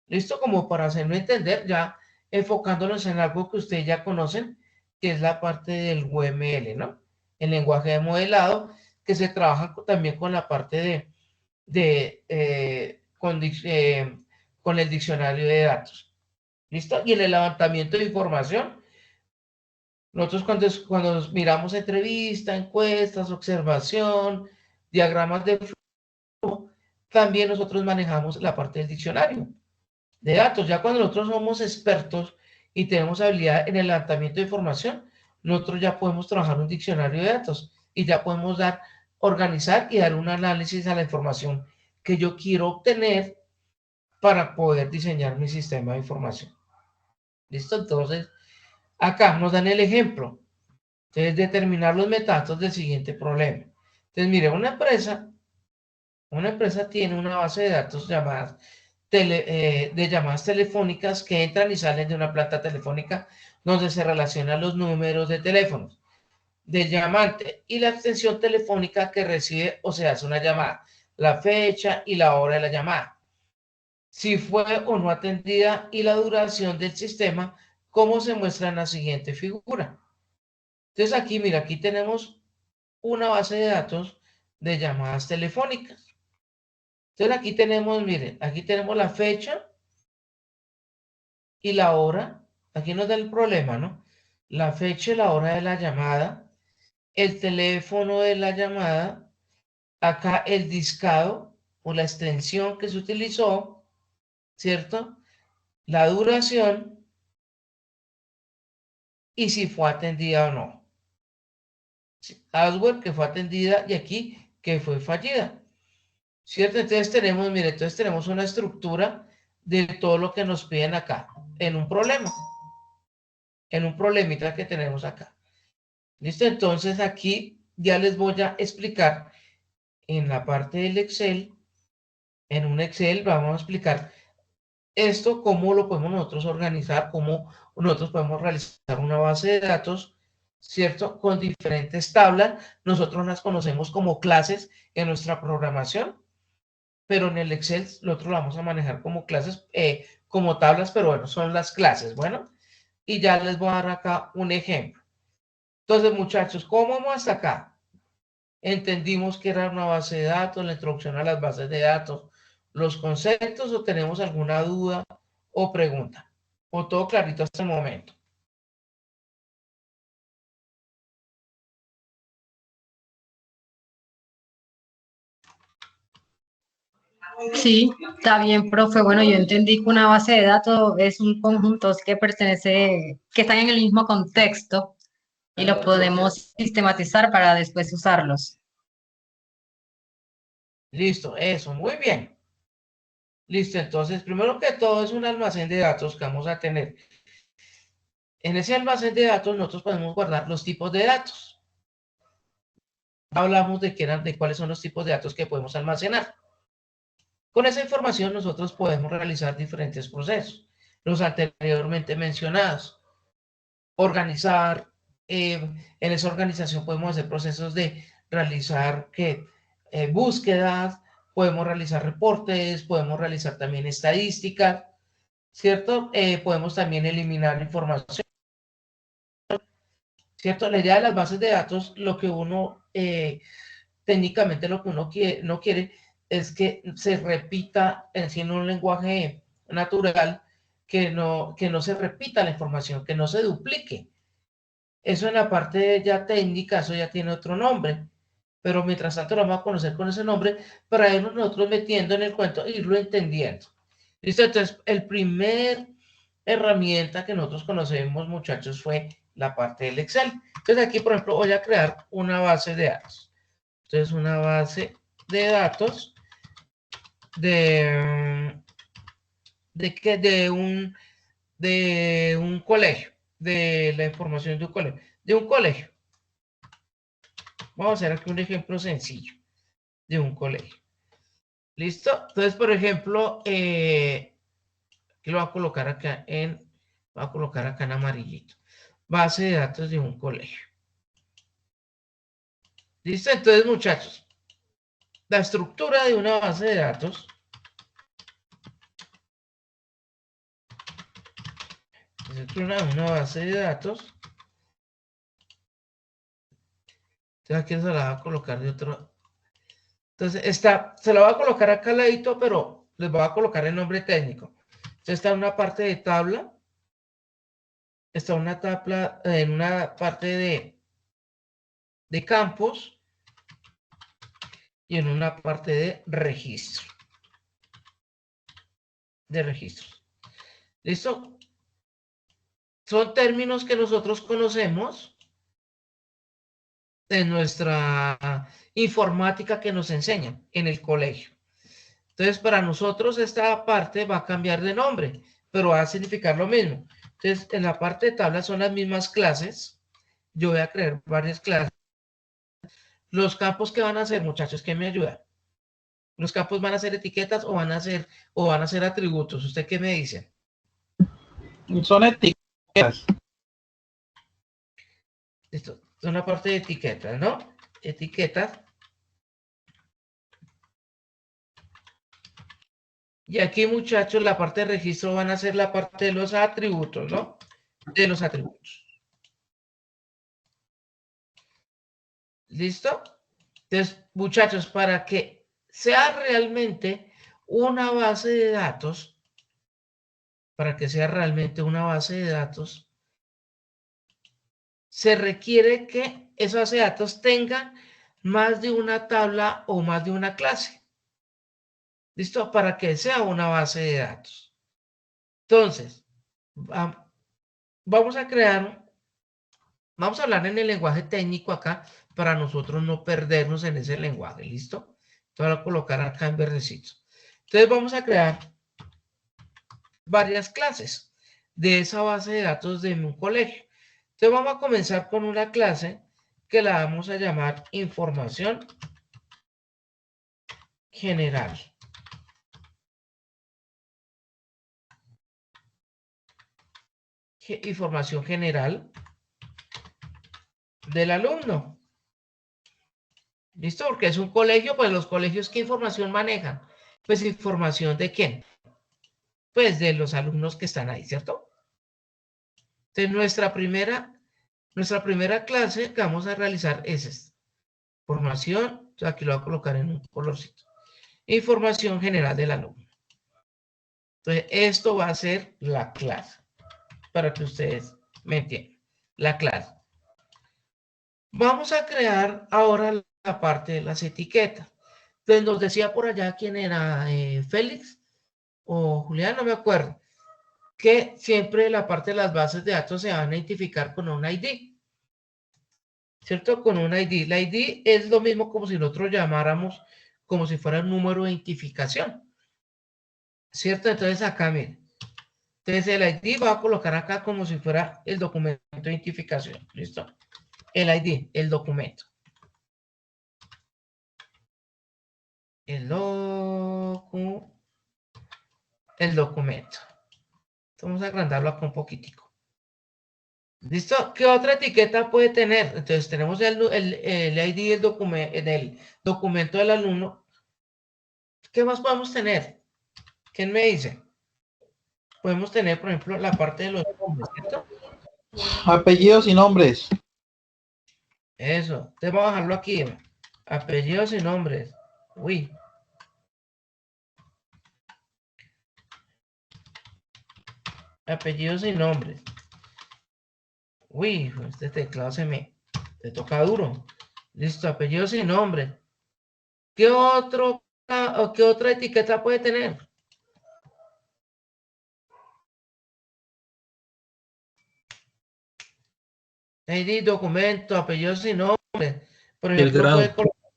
¿Listo? Como para hacerlo entender, ya enfocándonos en algo que ustedes ya conocen, que es la parte del UML, ¿no? El lenguaje de modelado, que se trabaja también con la parte con el diccionario de datos. ¿Listo? Y en el levantamiento de información, nosotros cuando miramos entrevista, encuestas, observación, diagramas de flujo, también nosotros manejamos la parte del diccionario de datos. Ya cuando nosotros somos expertos y tenemos habilidad en el levantamiento de información, nosotros ya podemos trabajar un diccionario de datos y ya podemos organizar y dar un análisis a la información que yo quiero obtener para poder diseñar mi sistema de información. ¿Listo? Entonces, acá nos dan el ejemplo. Entonces, determinar los metadatos del siguiente problema. Entonces, mire, una empresa tiene una base de datos de llamadas telefónicas que entran y salen de una planta telefónica donde se relacionan los números de teléfonos del llamante y la extensión telefónica que recibe o se hace una llamada, la fecha y la hora de la llamada, si fue o no atendida y la duración del sistema, como se muestra en la siguiente figura. Entonces aquí, mira, aquí tenemos una base de datos de llamadas telefónicas. Entonces aquí tenemos, miren, aquí tenemos la fecha y la hora. Aquí nos da el problema, ¿no? La fecha y la hora de la llamada, el teléfono de la llamada, acá el discado o la extensión que se utilizó, ¿cierto? La duración y si fue atendida o no. Hardware que fue atendida y aquí que fue fallida. ¿Cierto? Entonces tenemos, mire, entonces tenemos una estructura de todo lo que nos piden acá, en un problema, en un problemita que tenemos acá. ¿Listo? Entonces aquí ya les voy a explicar en la parte del Excel, en un Excel vamos a explicar esto, cómo lo podemos nosotros organizar, cómo nosotros podemos realizar una base de datos, ¿cierto? Con diferentes tablas, nosotros las conocemos como clases en nuestra programación, pero en el Excel nosotros lo vamos a manejar como clases, como tablas, pero bueno, son las clases, bueno, y ya les voy a dar acá un ejemplo. Entonces, muchachos, ¿cómo vamos hasta acá? Entendimos que era una base de datos, la introducción a las bases de datos, los conceptos, o tenemos alguna duda o pregunta, o todo clarito hasta el momento. Sí, está bien, profe. Bueno, yo entendí que una base de datos es un conjunto que pertenece, que están en el mismo contexto y los podemos sistematizar para después usarlos. Listo, eso, muy bien. Listo, entonces, primero que todo es un almacén de datos que vamos a tener. En ese almacén de datos nosotros podemos guardar los tipos de datos. Hablamos de cuáles son los tipos de datos que podemos almacenar. Con esa información nosotros podemos realizar diferentes procesos, los anteriormente mencionados. Organizar, en esa organización podemos hacer procesos de realizar búsquedas, podemos realizar reportes, podemos realizar también estadísticas, ¿cierto? Podemos también eliminar información, ¿cierto? La idea de las bases de datos, lo que uno, técnicamente lo que uno no quiere es que se repita en un lenguaje natural, que no se repita la información, que no se duplique. Eso en la parte ya técnica, eso ya tiene otro nombre, pero mientras tanto lo vamos a conocer con ese nombre para irnos nosotros metiendo en el cuento e irlo entendiendo. ¿Listo? Entonces, el primer herramienta que nosotros conocemos, muchachos, fue la parte del Excel. Entonces, aquí, por ejemplo, voy a crear una base de datos. Entonces, una base de datos de un colegio, de la información de un colegio. Vamos a hacer aquí un ejemplo sencillo de un colegio. ¿Listo? Entonces, por ejemplo, aquí lo voy a colocar acá en amarillito. Base de datos de un colegio. ¿Listo? Entonces, muchachos, la estructura de una base de datos. La estructura de una base de datos. Entonces, aquí se la va a colocar de otro. Entonces, se la va a colocar acá al ladito, pero les voy a colocar el nombre técnico. Entonces, está en una parte de tabla. Está una tabla en una parte de campos y en una parte de registro. de registros. ¿Listo? Son términos que nosotros conocemos en nuestra informática que nos enseñan en el colegio. Entonces, para nosotros esta parte va a cambiar de nombre, pero va a significar lo mismo. Entonces, en la parte de tablas son las mismas clases. Yo voy a crear varias clases. Los campos que van a hacer, muchachos, ¿qué me ayuda? ¿Los campos van a ser etiquetas o van a ser atributos? ¿Usted qué me dice? Son etiquetas. Esto es una parte de etiquetas, ¿no? Etiquetas. Y aquí, muchachos, la parte de registro van a ser la parte de los atributos, ¿no? De los atributos. ¿Listo? Entonces, muchachos, para que sea realmente una base de datos, se requiere que esa base de datos tenga más de una tabla o más de una clase. ¿Listo? Para que sea una base de datos. Entonces, vamos a hablar en el lenguaje técnico acá para nosotros no perdernos en ese lenguaje. ¿Listo? Entonces, voy a colocar acá en verdecito. Entonces, vamos a crear varias clases de esa base de datos de un colegio. Entonces, vamos a comenzar con una clase que la vamos a llamar información general. Información general del alumno. ¿Listo? Porque es un colegio, pues los colegios, ¿qué información manejan? Pues información de quién. Pues de los alumnos que están ahí, ¿cierto? Entonces, nuestra primera clase que vamos a realizar es esta. Formación, aquí lo voy a colocar en un colorcito. Información general del alumno. Entonces, esto va a ser la clase, para que ustedes me entiendan. La clase. Vamos a crear ahora la parte de las etiquetas. Entonces, nos decía por allá quién era, Félix o Julián, no me acuerdo, que siempre la parte de las bases de datos se van a identificar con un ID. ¿Cierto? Con un ID. La ID es lo mismo como si nosotros llamáramos como si fuera un número de identificación. ¿Cierto? Entonces acá, miren. Entonces el ID va a colocar acá como si fuera el documento de identificación. ¿Listo? El ID, el documento. El documento. Vamos a agrandarlo acá un poquitico. ¿Listo? ¿Qué otra etiqueta puede tener? Entonces tenemos el ID del documento del alumno. ¿Qué más podemos tener? ¿Quién me dice? Podemos tener, por ejemplo, la parte de los nombres, ¿cierto? Apellidos y nombres. Eso. Te voy a bajarlo aquí. Apellidos y nombres. Uy. Apellidos y nombres. Uy, este teclado te toca duro. Listo, apellidos y nombres. ¿Qué otra etiqueta puede tener? ID, documento, apellidos y nombres. Por ejemplo, puede colocar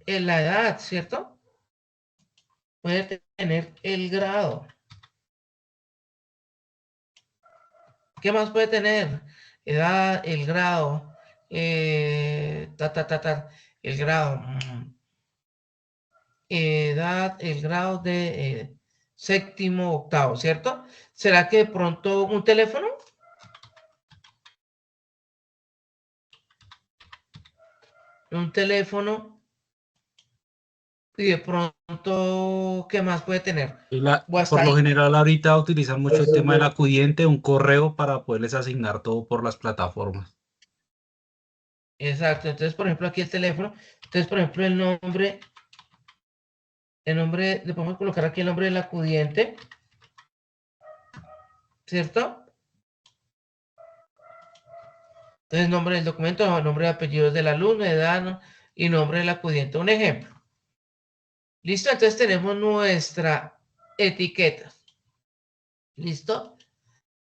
en la edad, ¿cierto? Puede tener el grado. ¿Qué más puede tener? Edad, el grado. El grado. Edad, el grado de séptimo, octavo, ¿cierto? ¿Será que de pronto un teléfono? Un teléfono. Y de pronto, ¿qué más puede tener? Por lo general ahorita utilizan mucho el tema del acudiente, un correo para poderles asignar todo por las plataformas. Exacto. Entonces, por ejemplo, aquí el teléfono. Entonces, por ejemplo, el nombre, le podemos colocar aquí el nombre del acudiente. ¿Cierto? Entonces, nombre del documento, nombre de apellidos del alumno, edad y nombre del acudiente. Un ejemplo. Listo, entonces tenemos nuestra etiqueta. ¿Listo?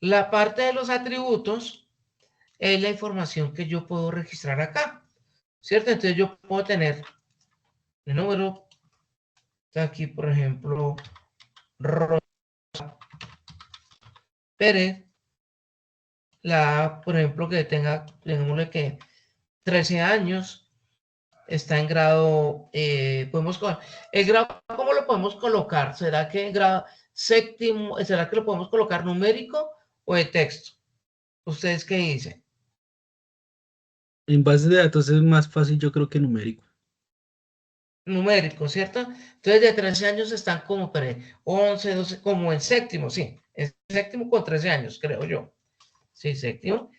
La parte de los atributos es la información que yo puedo registrar acá, ¿cierto? Entonces yo puedo tener el número, aquí por ejemplo, Rosa Pérez, por ejemplo, que tenga, digámosle que 13 años, está en grado, el grado, ¿cómo lo podemos colocar? ¿Será que en grado séptimo, será que lo podemos colocar numérico o de texto? ¿Ustedes qué dicen? En base de datos es más fácil, yo creo que numérico. Numérico, ¿cierto? Entonces de 13 años están como 11, 12, como en séptimo, sí, en séptimo con 13 años, creo yo. Sí, séptimo.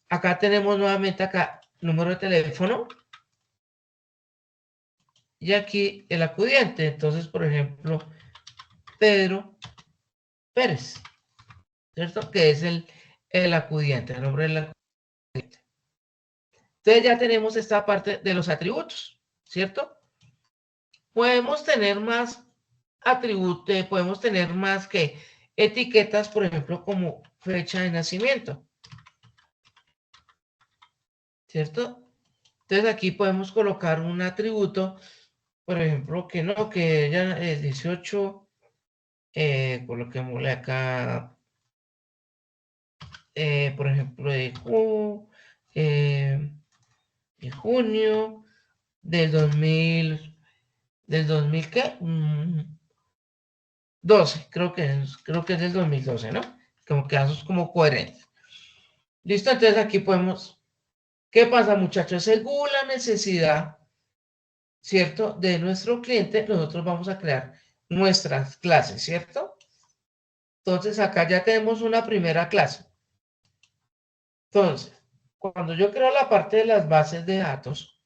Acá tenemos nuevamente acá número de teléfono y aquí el acudiente. Entonces, por ejemplo, Pedro Pérez, ¿cierto? Que es el acudiente, el nombre del acudiente. Entonces ya tenemos esta parte de los atributos, ¿cierto? Podemos tener más atributos, podemos tener más que etiquetas, por ejemplo, como fecha de nacimiento, ¿cierto? Entonces aquí podemos colocar un atributo, por ejemplo, que no, que ya es 18, coloquémosle acá, por ejemplo, de junio del 2000, ¿qué? 12, creo que es del 2012, ¿no? Como que eso es como coherente. Listo, entonces aquí podemos, ¿qué pasa, muchachos? Según la necesidad, ¿cierto? De nuestro cliente, nosotros vamos a crear nuestras clases, ¿cierto? Entonces acá ya tenemos una primera clase. Entonces, cuando yo creo la parte de las bases de datos,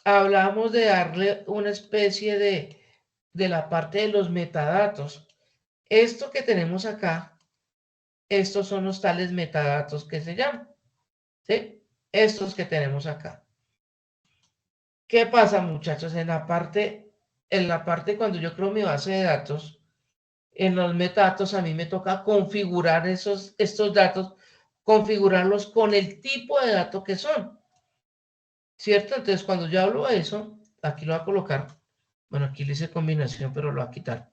hablamos de darle una especie de la parte de los metadatos. Esto que tenemos acá, estos son los tales metadatos que se llaman, ¿sí? Estos que tenemos acá. ¿Qué pasa, muchachos? En la parte cuando yo creo mi base de datos, en los metadatos a mí me toca configurar estos datos, configurarlos con el tipo de dato que son, ¿cierto? Entonces, cuando yo hablo de eso, aquí lo voy a colocar, bueno, aquí le hice combinación, pero lo voy a quitar,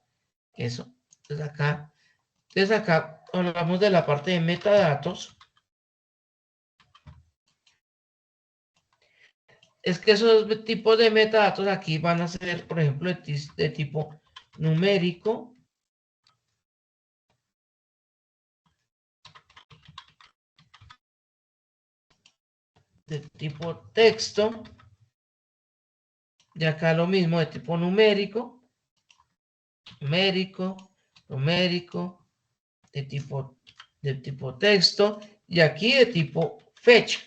eso. Entonces acá hablamos de la parte de metadatos. Es que esos tipos de metadatos aquí van a ser, por ejemplo, de tipo numérico, de tipo texto, y acá lo mismo de tipo numérico, numérico, de tipo texto, y aquí de tipo fecha.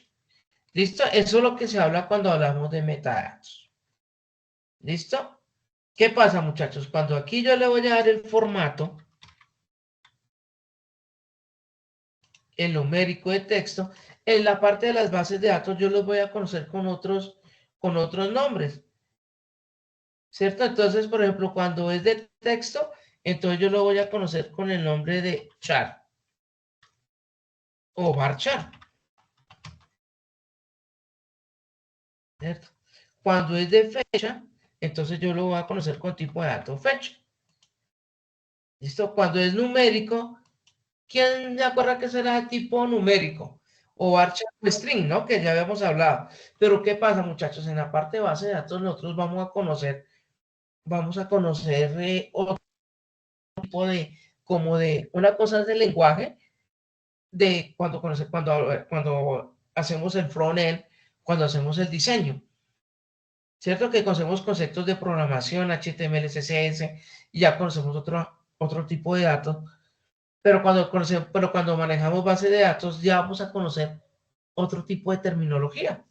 ¿Listo? Eso es lo que se habla cuando hablamos de metadatos. ¿Listo? ¿Qué pasa, muchachos? Cuando aquí yo le voy a dar el formato, el numérico de texto, en la parte de las bases de datos yo los voy a conocer con otros nombres, ¿cierto? Entonces, por ejemplo, cuando es de texto, entonces yo lo voy a conocer con el nombre de char o varchar, ¿cierto? Cuando es de fecha, entonces yo lo voy a conocer con tipo de dato fecha. ¿Listo? Cuando es numérico, ¿quién se acuerda que será tipo numérico? O varchar o string, ¿no? Que ya habíamos hablado. Pero ¿qué pasa, muchachos? En la parte de base de datos nosotros vamos a conocer otro tipo una cosa es el lenguaje de cuando hacemos el front-end, cuando hacemos el diseño, ¿cierto? Que conocemos conceptos de programación, HTML, CSS, y ya conocemos otro tipo de datos, pero cuando manejamos base de datos ya vamos a conocer otro tipo de terminología,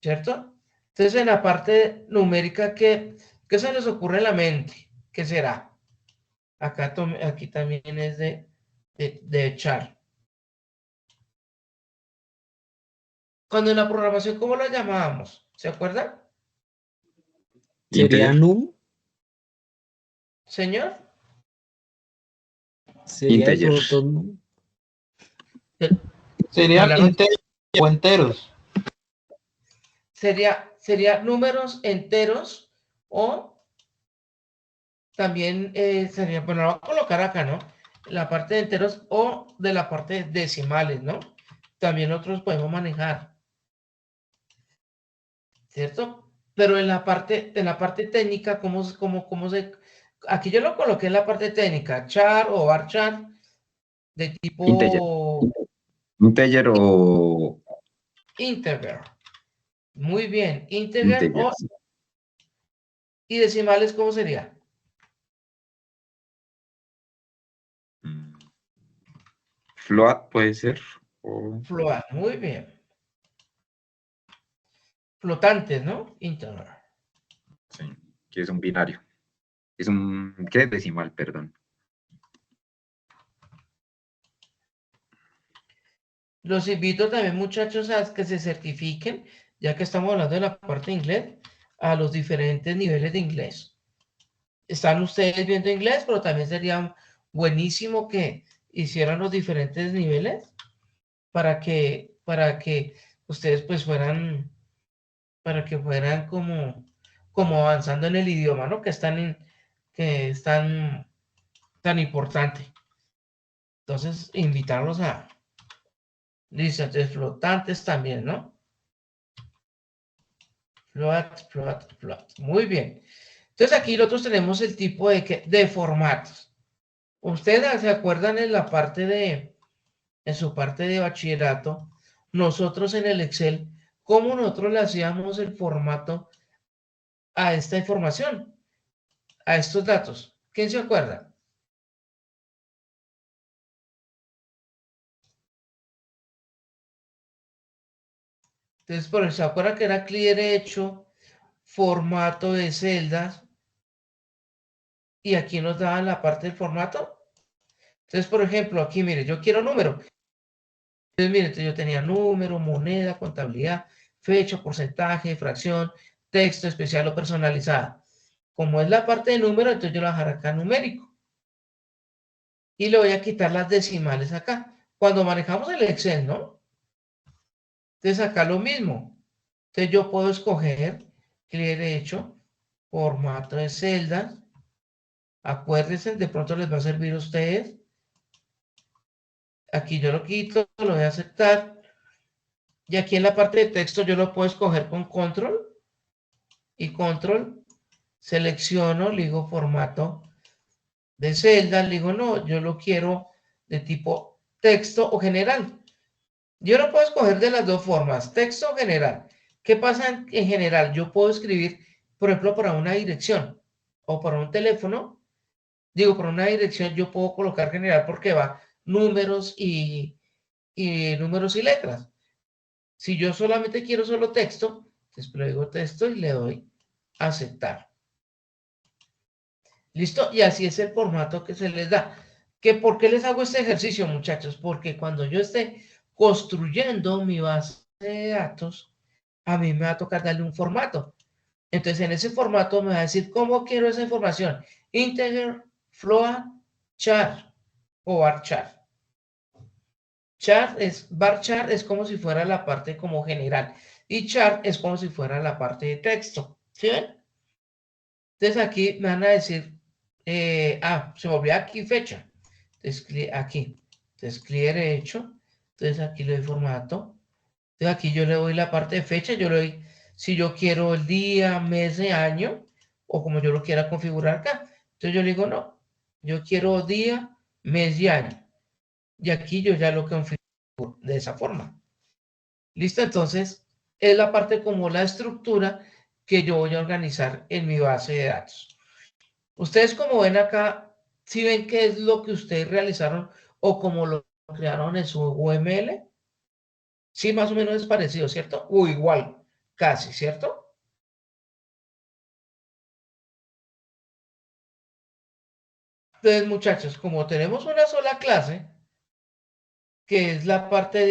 ¿cierto? Entonces en la parte numérica, ¿qué se les ocurre en la mente? ¿Qué será? Aquí también es de echar. Cuando en la programación, ¿cómo la llamábamos? ¿Se acuerdan? ¿Sería Integer. num? Señor, Sería de Integers. pronto, Serían Hablaron- o enteros. sería números enteros o también sería, bueno, lo voy a colocar acá, ¿no? La parte de enteros o de la parte de decimales, ¿no? También nosotros podemos manejar, ¿cierto? Pero en la parte técnica, ¿cómo se...? Aquí yo lo coloqué en la parte técnica, char o varchar de Integer. tipo Integer o integer. Muy bien, integer integer. y decimales, ¿cómo sería? Mm. Float puede ser. O, Float, muy bien. Flotantes, ¿no? Integer. sí, que es un binario. Es un, ¿qué? Decimal, perdón. Los invito también, muchachos, a que se certifiquen, ya que estamos hablando de la parte de inglés, a los diferentes niveles de inglés. Están ustedes viendo inglés, pero también sería buenísimo que hicieran los diferentes niveles para que ustedes pues fueran como avanzando en el idioma, ¿no? Que es tan importante. Entonces, invitarlos a licencias flotantes también, ¿no? Float. Muy bien. Entonces, aquí nosotros tenemos el tipo de formatos. Ustedes se acuerdan en su parte de bachillerato, nosotros en el Excel, cómo nosotros le hacíamos el formato a esta información, a estos datos. ¿Quién se acuerda? Entonces, por eso, ¿se acuerda que era clic derecho, formato de celdas? Y aquí nos daban la parte del formato. Entonces, por ejemplo, aquí, mire, yo quiero número. Entonces, mire, entonces yo tenía número, moneda, contabilidad, fecha, porcentaje, fracción, texto especial o personalizada. Como es la parte de número, entonces yo lo voy a dejar acá numérico. Y le voy a quitar las decimales acá. Cuando manejamos el Excel, ¿no? Entonces acá lo mismo. Entonces yo puedo escoger, clic derecho, formato de celdas. Acuérdense, de pronto les va a servir a ustedes. Aquí yo lo quito, lo voy a aceptar. Y aquí en la parte de texto yo lo puedo escoger con control y control. Selecciono, le digo formato de celda, le digo no, yo lo quiero de tipo texto o general. Yo lo puedo escoger de las dos formas, texto o general. ¿Qué pasa en general? Yo puedo escribir, por ejemplo, para una dirección o para un teléfono. Digo, para una dirección yo puedo colocar general porque va números y números y letras. Si yo solamente quiero solo texto, entonces le digo texto y le doy aceptar. ¿Listo? Y así es el formato que se les da. ¿Por qué les hago este ejercicio, muchachos? Porque cuando yo esté construyendo mi base de datos, a mí me va a tocar darle un formato. Entonces, en ese formato me va a decir cómo quiero esa información. Integer, float, char o varchar. Varchar es como si fuera la parte como general. Y char es como si fuera la parte de texto. ¿Sí ven? Entonces aquí me van a decir, se volvió aquí fecha. Entonces, aquí. Entonces, clic derecho. Entonces, aquí le doy formato. Entonces, aquí yo le doy la parte de fecha. Yo le doy, si yo quiero el día, mes de año, o como yo lo quiera configurar acá. Entonces, yo le digo, no. Yo quiero día, mes y año. Y aquí yo ya lo configuro de esa forma. ¿Listo? Entonces, es la parte como la estructura que yo voy a organizar en mi base de datos. Ustedes como ven acá, si ven qué es lo que ustedes realizaron o como lo crearon en su UML, sí, más o menos es parecido, ¿cierto? O igual, casi, ¿cierto? Entonces, muchachos, como tenemos una sola clase, que es la parte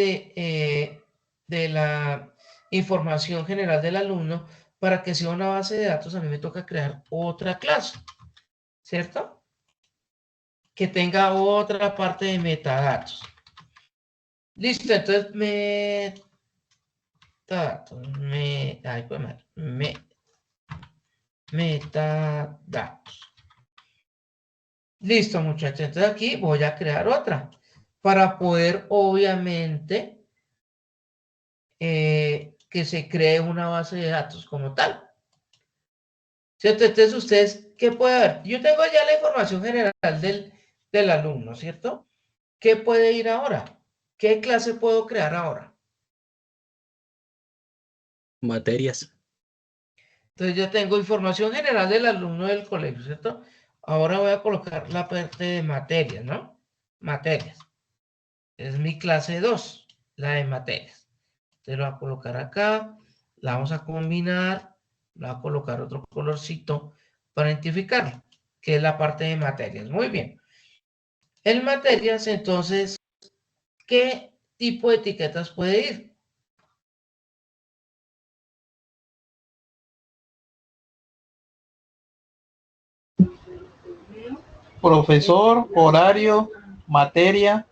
de la información general del alumno, para que sea una base de datos, a mí me toca crear otra clase, ¿cierto? que tenga otra parte de metadatos. Listo, entonces metadatos. Listo, muchachos. Entonces aquí voy a crear otra para poder, obviamente, que se cree una base de datos como tal. ¿Cierto? Entonces, ustedes, ¿qué puede haber? Yo tengo ya la información general del alumno, ¿cierto? ¿Qué puede ir ahora? ¿Qué clase puedo crear ahora? Materias. Entonces, yo tengo información general del alumno del colegio, ¿cierto? Ahora voy a colocar la parte de materias, ¿no? Materias. Es mi clase 2, la de materias. Entonces, lo voy a colocar acá, la vamos a combinar, le voy a colocar otro colorcito para identificarlo, que es la parte de materias. Muy bien. En materias, entonces, ¿qué tipo de etiquetas puede ir? Profesor, horario, materia.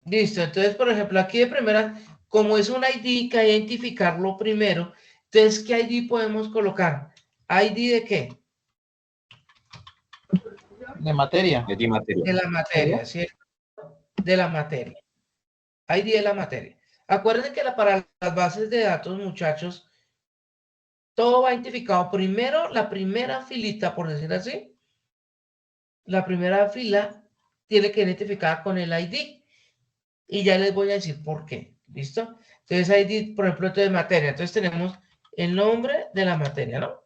Listo. Entonces, por ejemplo, aquí de primera, como es un ID que hay que identificarlo primero, entonces, ¿qué ID podemos colocar? ¿ID de qué? De materia. Es de materia. De la materia, ¿cierto? De la materia. ID de la materia. Acuérdense que para las bases de datos, muchachos, todo va identificado. Primero, la primera filita, por decir así, la primera fila tiene que identificar con el ID. Y ya les voy a decir por qué. ¿Listo? Entonces, ID, por ejemplo, de materia. Entonces, tenemos el nombre de la materia, ¿no?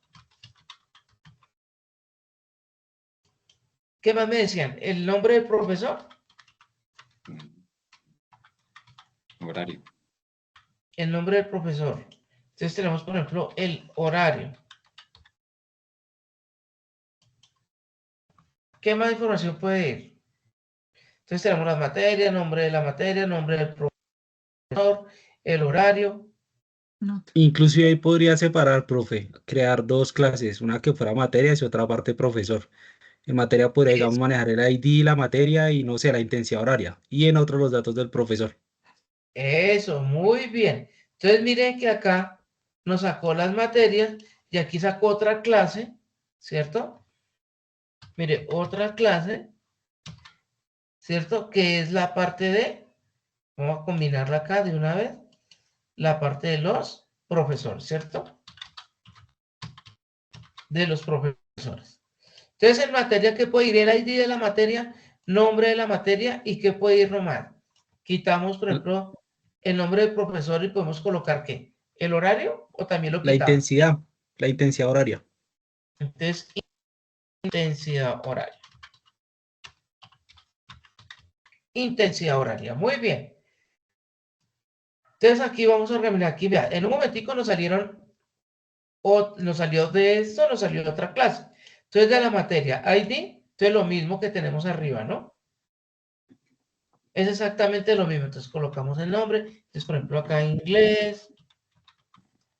¿Qué más me decían? ¿El nombre del profesor? Horario. El nombre del profesor. Entonces, tenemos, por ejemplo, el horario. ¿Qué más información puede ir? Entonces tenemos las materias, nombre de la materia, nombre del profesor, el horario. Inclusive ahí podría separar, profe, crear dos clases, una que fuera materias y otra parte profesor. En materia podría, digamos, manejar el ID, la materia y no sé, la intensidad horaria. Y en otro los datos del profesor. Eso, muy bien. Entonces miren que acá nos sacó las materias y aquí sacó otra clase, ¿cierto? Mire, otra clase, ¿cierto? Que es la parte de, vamos a combinarla acá de una vez, la parte de los profesores, ¿cierto? De los profesores. Entonces, en materia, ¿qué puede ir? El ID de la materia, nombre de la materia y qué puede ir nomás. Quitamos, por ejemplo, el nombre del profesor y podemos colocar ¿qué? ¿El horario o también lo La quitamos? intensidad, la intensidad horaria. Entonces, intensidad horaria. Intensidad horaria. Muy bien. Entonces, aquí vamos a organizar. Aquí, vea, en un momentico nos salieron, o nos salió de esto, nos salió de otra clase. Entonces, de la materia ID, entonces lo mismo que tenemos arriba, ¿no? Es exactamente lo mismo. Entonces colocamos el nombre. Entonces, por ejemplo, acá en inglés,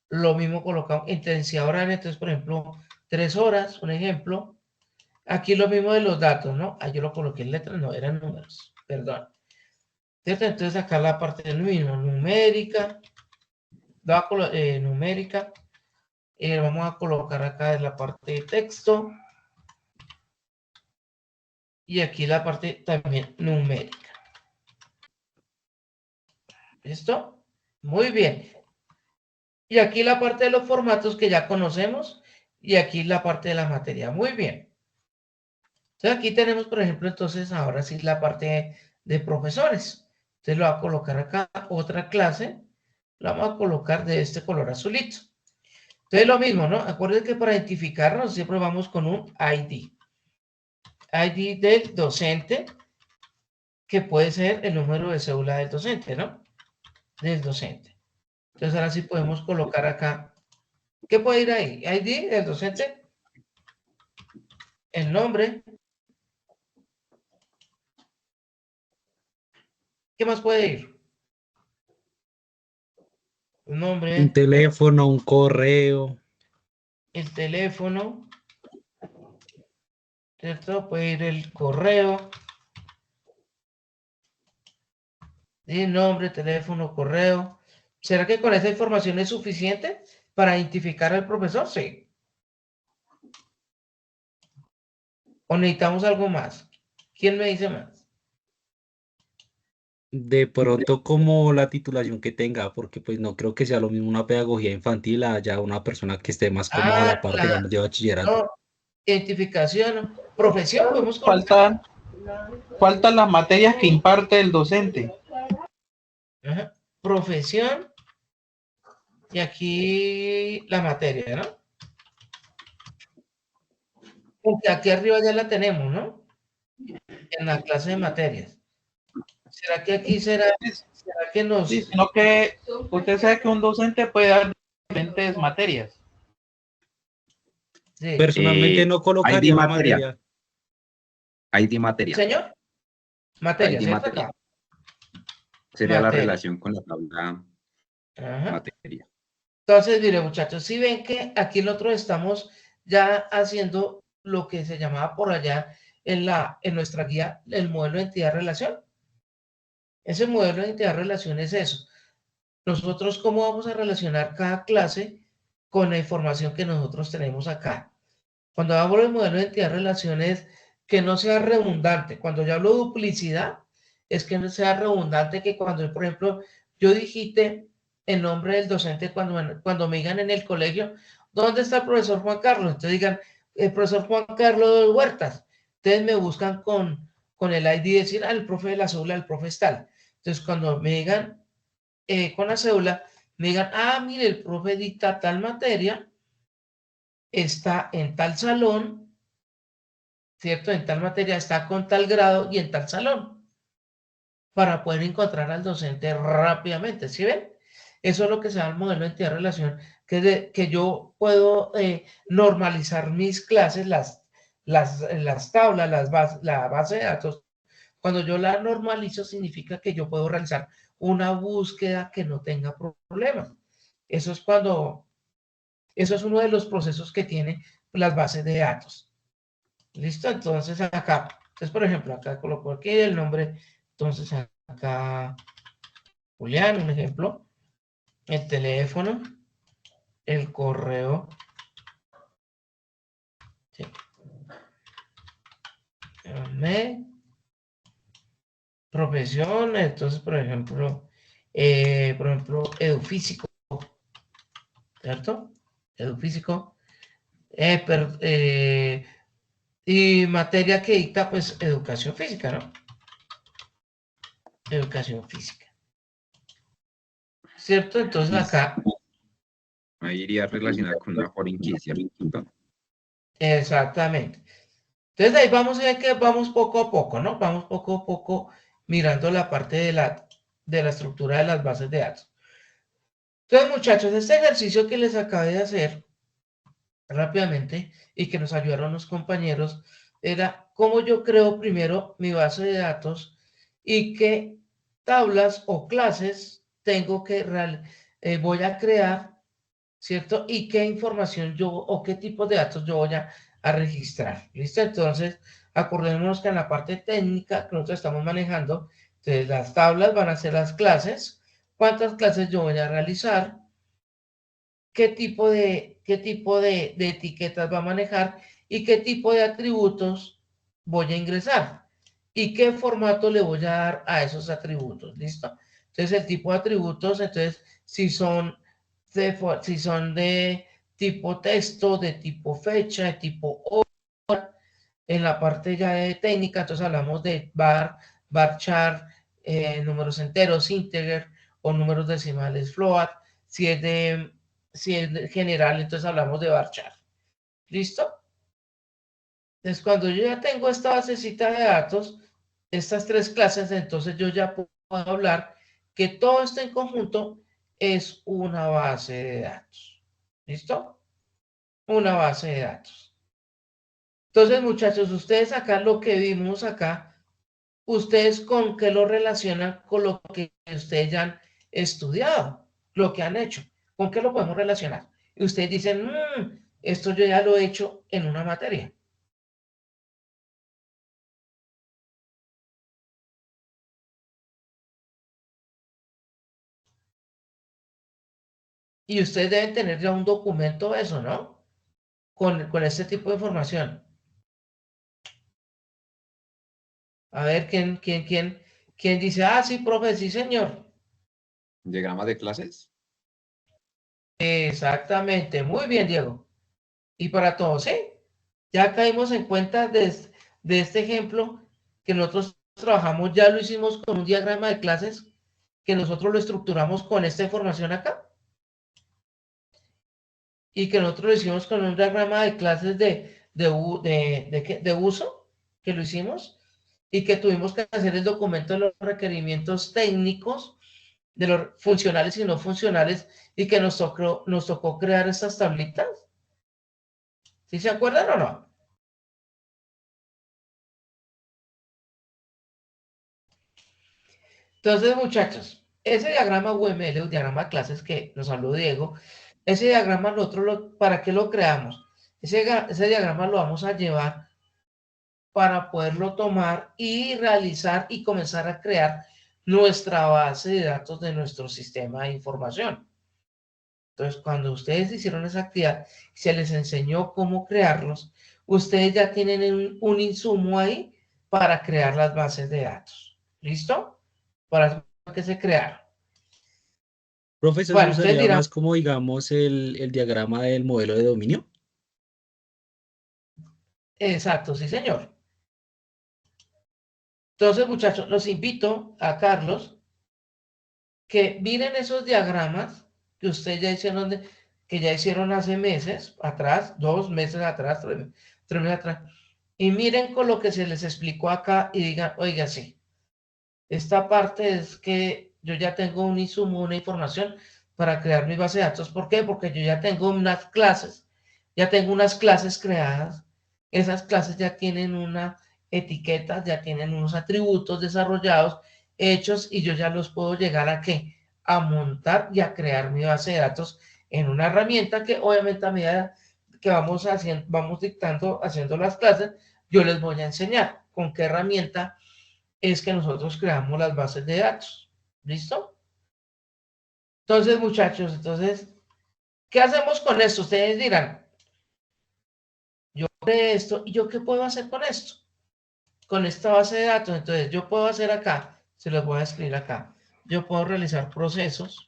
lo mismo colocamos intensidad horaria. Entonces, por ejemplo, 3 horas, un ejemplo. Aquí lo mismo de los datos, ¿no? Ah, yo lo coloqué en letras, no, eran números, perdón. ¿Cierto? Entonces, acá la parte del mismo, numérica, numérica. Vamos a colocar acá en la parte de texto. Y aquí la parte también numérica. ¿Listo? Muy bien. Y aquí la parte de los formatos que ya conocemos. Y aquí la parte de la materia. Muy bien. Entonces aquí tenemos, por ejemplo, entonces ahora sí la parte de profesores. Entonces lo voy a colocar acá, otra clase. La vamos a colocar de este color azulito. Entonces lo mismo, ¿no? Acuérdense que para identificarnos siempre vamos con un ID. ID del docente, que puede ser el número de cédula del docente, ¿no? Del docente. Entonces ahora sí podemos colocar acá. ¿Qué puede ir ahí? ID del docente, el nombre. ¿Qué más puede ir? Un Un nombre, teléfono, un correo. el teléfono, ¿cierto? Puede ir el correo, y nombre, teléfono, correo. ¿Será que con esa información es suficiente para identificar al profesor? Sí. ¿O necesitamos algo más? ¿Quién me dice más? De pronto como la titulación que tenga, porque pues no creo que sea lo mismo una pedagogía infantil a ya una persona que esté más cómoda a Ah, la parte, claro. digamos, de bachillerato. No, identificación, profesión, podemos colocar. Faltan las materias que imparte el docente. Ajá. Profesión y aquí la materia, ¿no? Porque aquí arriba ya la tenemos, ¿no? En la clase de materias. ¿Será que aquí será que nos... Sí, sino que usted sabe que un docente puede dar diferentes materias. Sí. Personalmente no ID colocaría la materia. materia. ID materia. Señor, materia, ID ¿cierto? materia. Acá. Sería la Materia. relación con la tabla Ajá. materia. Entonces, mire, muchachos, si ven que aquí nosotros estamos ya haciendo lo que se llamaba por allá en nuestra guía, el modelo de entidad-relación. Ese modelo de entidad-relación es eso. Nosotros, ¿cómo vamos a relacionar cada clase con la información que nosotros tenemos acá? Cuando hablo de modelo de entidad-relación es que no sea redundante. Cuando yo hablo de duplicidad, es que no sea redundante que cuando, por ejemplo, yo digite el nombre del docente cuando me digan en el colegio, ¿dónde está el profesor Juan Carlos? Entonces digan, el profesor Juan Carlos Huertas. Entonces me buscan con el ID decir, el profe de la cédula, el profe es tal. Entonces cuando me digan con la cédula, me digan, mire, el profe dicta tal materia, está en tal salón, ¿cierto? En tal materia está con tal grado y en tal salón, para poder encontrar al docente rápidamente, ¿sí ven? Eso es lo que se llama el modelo de entidad-relación, que yo puedo normalizar mis clases, las tablas, la base de datos. Cuando yo la normalizo, significa que yo puedo realizar una búsqueda que no tenga problemas. Eso es eso es uno de los procesos que tiene las bases de datos. ¿Listo? Entonces acá, entonces por ejemplo, acá coloco aquí el nombre, entonces acá Julián, un ejemplo, el teléfono, el correo, ¿sí? Profesión, entonces por ejemplo, edufísico, ¿cierto? Edufísico, y materia que dicta, pues, educación física, ¿no? Educación física, ¿cierto? Entonces Listo. acá, Ahí iría relacionada con una foreign key, ¿cierto? exactamente. Entonces ahí vamos a ver que vamos poco a poco, ¿no? Vamos poco a poco mirando la parte de la estructura de las bases de datos. Entonces, muchachos, este ejercicio que les acabé de hacer rápidamente y que nos ayudaron los compañeros era cómo yo creo primero mi base de datos y qué tablas o clases tengo que voy a crear, ¿cierto? Y qué información yo o qué tipo de datos yo voy a registrar. ¿Listo? Entonces, acordémonos que en la parte técnica que nosotros estamos manejando, entonces las tablas van a ser las clases, cuántas clases yo voy a realizar, qué tipo de etiquetas va a manejar y qué tipo de atributos voy a ingresar y qué formato le voy a dar a esos atributos. ¿Listo? Entonces, el tipo de atributos, entonces, si son de tipo texto, de tipo fecha, de tipo hora, en la parte ya de técnica, entonces hablamos de varchar, números enteros, integer o números decimales float. Si es si es de general, entonces hablamos de varchar. ¿Listo? Entonces, cuando yo ya tengo esta basecita de datos, estas tres clases, entonces yo ya puedo hablar que todo esto en conjunto es una base de datos. ¿Listo? Una base de datos. Entonces, muchachos, ustedes acá lo que vimos acá, ustedes con qué lo relacionan con lo que ustedes ya han estudiado, lo que han hecho. ¿Con qué lo podemos relacionar? Y ustedes dicen, esto yo ya lo he hecho en una materia. Y ustedes deben tener ya un documento de eso, ¿no? Con este tipo de información. A ver, ¿quién dice? Ah, sí, profe, sí, señor. ¿Diagramas de clases? Exactamente. Muy bien, Diego. Y para todos, ¿sí? Ya caímos en cuenta de este ejemplo que nosotros trabajamos, ya lo hicimos con un diagrama de clases, que nosotros lo estructuramos con esta información acá. Y que nosotros lo hicimos con un diagrama de clases de uso, que lo hicimos, y que tuvimos que hacer el documento de los requerimientos técnicos, de los funcionales y no funcionales, y que nos tocó crear estas tablitas. ¿Sí se acuerdan o no? Entonces, muchachos, ese diagrama UML, el diagrama de clases que nos habló Diego, ese diagrama nosotros, ¿para qué lo creamos? Ese diagrama lo vamos a llevar para poderlo tomar y realizar y comenzar a crear nuestra base de datos de nuestro sistema de información. Entonces, cuando ustedes hicieron esa actividad, se les enseñó cómo crearlos, ustedes ya tienen un insumo ahí para crear las bases de datos. ¿Listo? Para que se crearon. Profe, eso se Bueno, ustedes usaría dirán, más como, digamos, el diagrama del modelo de dominio. exacto, sí, señor. Entonces, muchachos, los invito a Carlos que miren esos diagramas que ustedes ya hicieron, que ya hicieron hace meses atrás, 2 meses atrás, 3 meses atrás, y miren con lo que se les explicó acá y digan, oiga, sí, esta parte es que yo ya tengo un insumo, una información para crear mi base de datos. ¿Por qué? Porque yo ya tengo unas clases creadas, esas clases ya tienen una etiqueta, ya tienen unos atributos desarrollados, hechos, y yo ya los puedo llegar a ¿qué? A montar y a crear mi base de datos en una herramienta que obviamente a medida que vamos dictando, haciendo las clases, yo les voy a enseñar con qué herramienta es que nosotros creamos las bases de datos. ¿Listo? Entonces, muchachos, ¿qué hacemos con esto? Ustedes dirán, yo creé esto, ¿y yo qué puedo hacer con esto? Con esta base de datos. Entonces, yo puedo hacer acá, se los voy a escribir acá, yo puedo realizar procesos.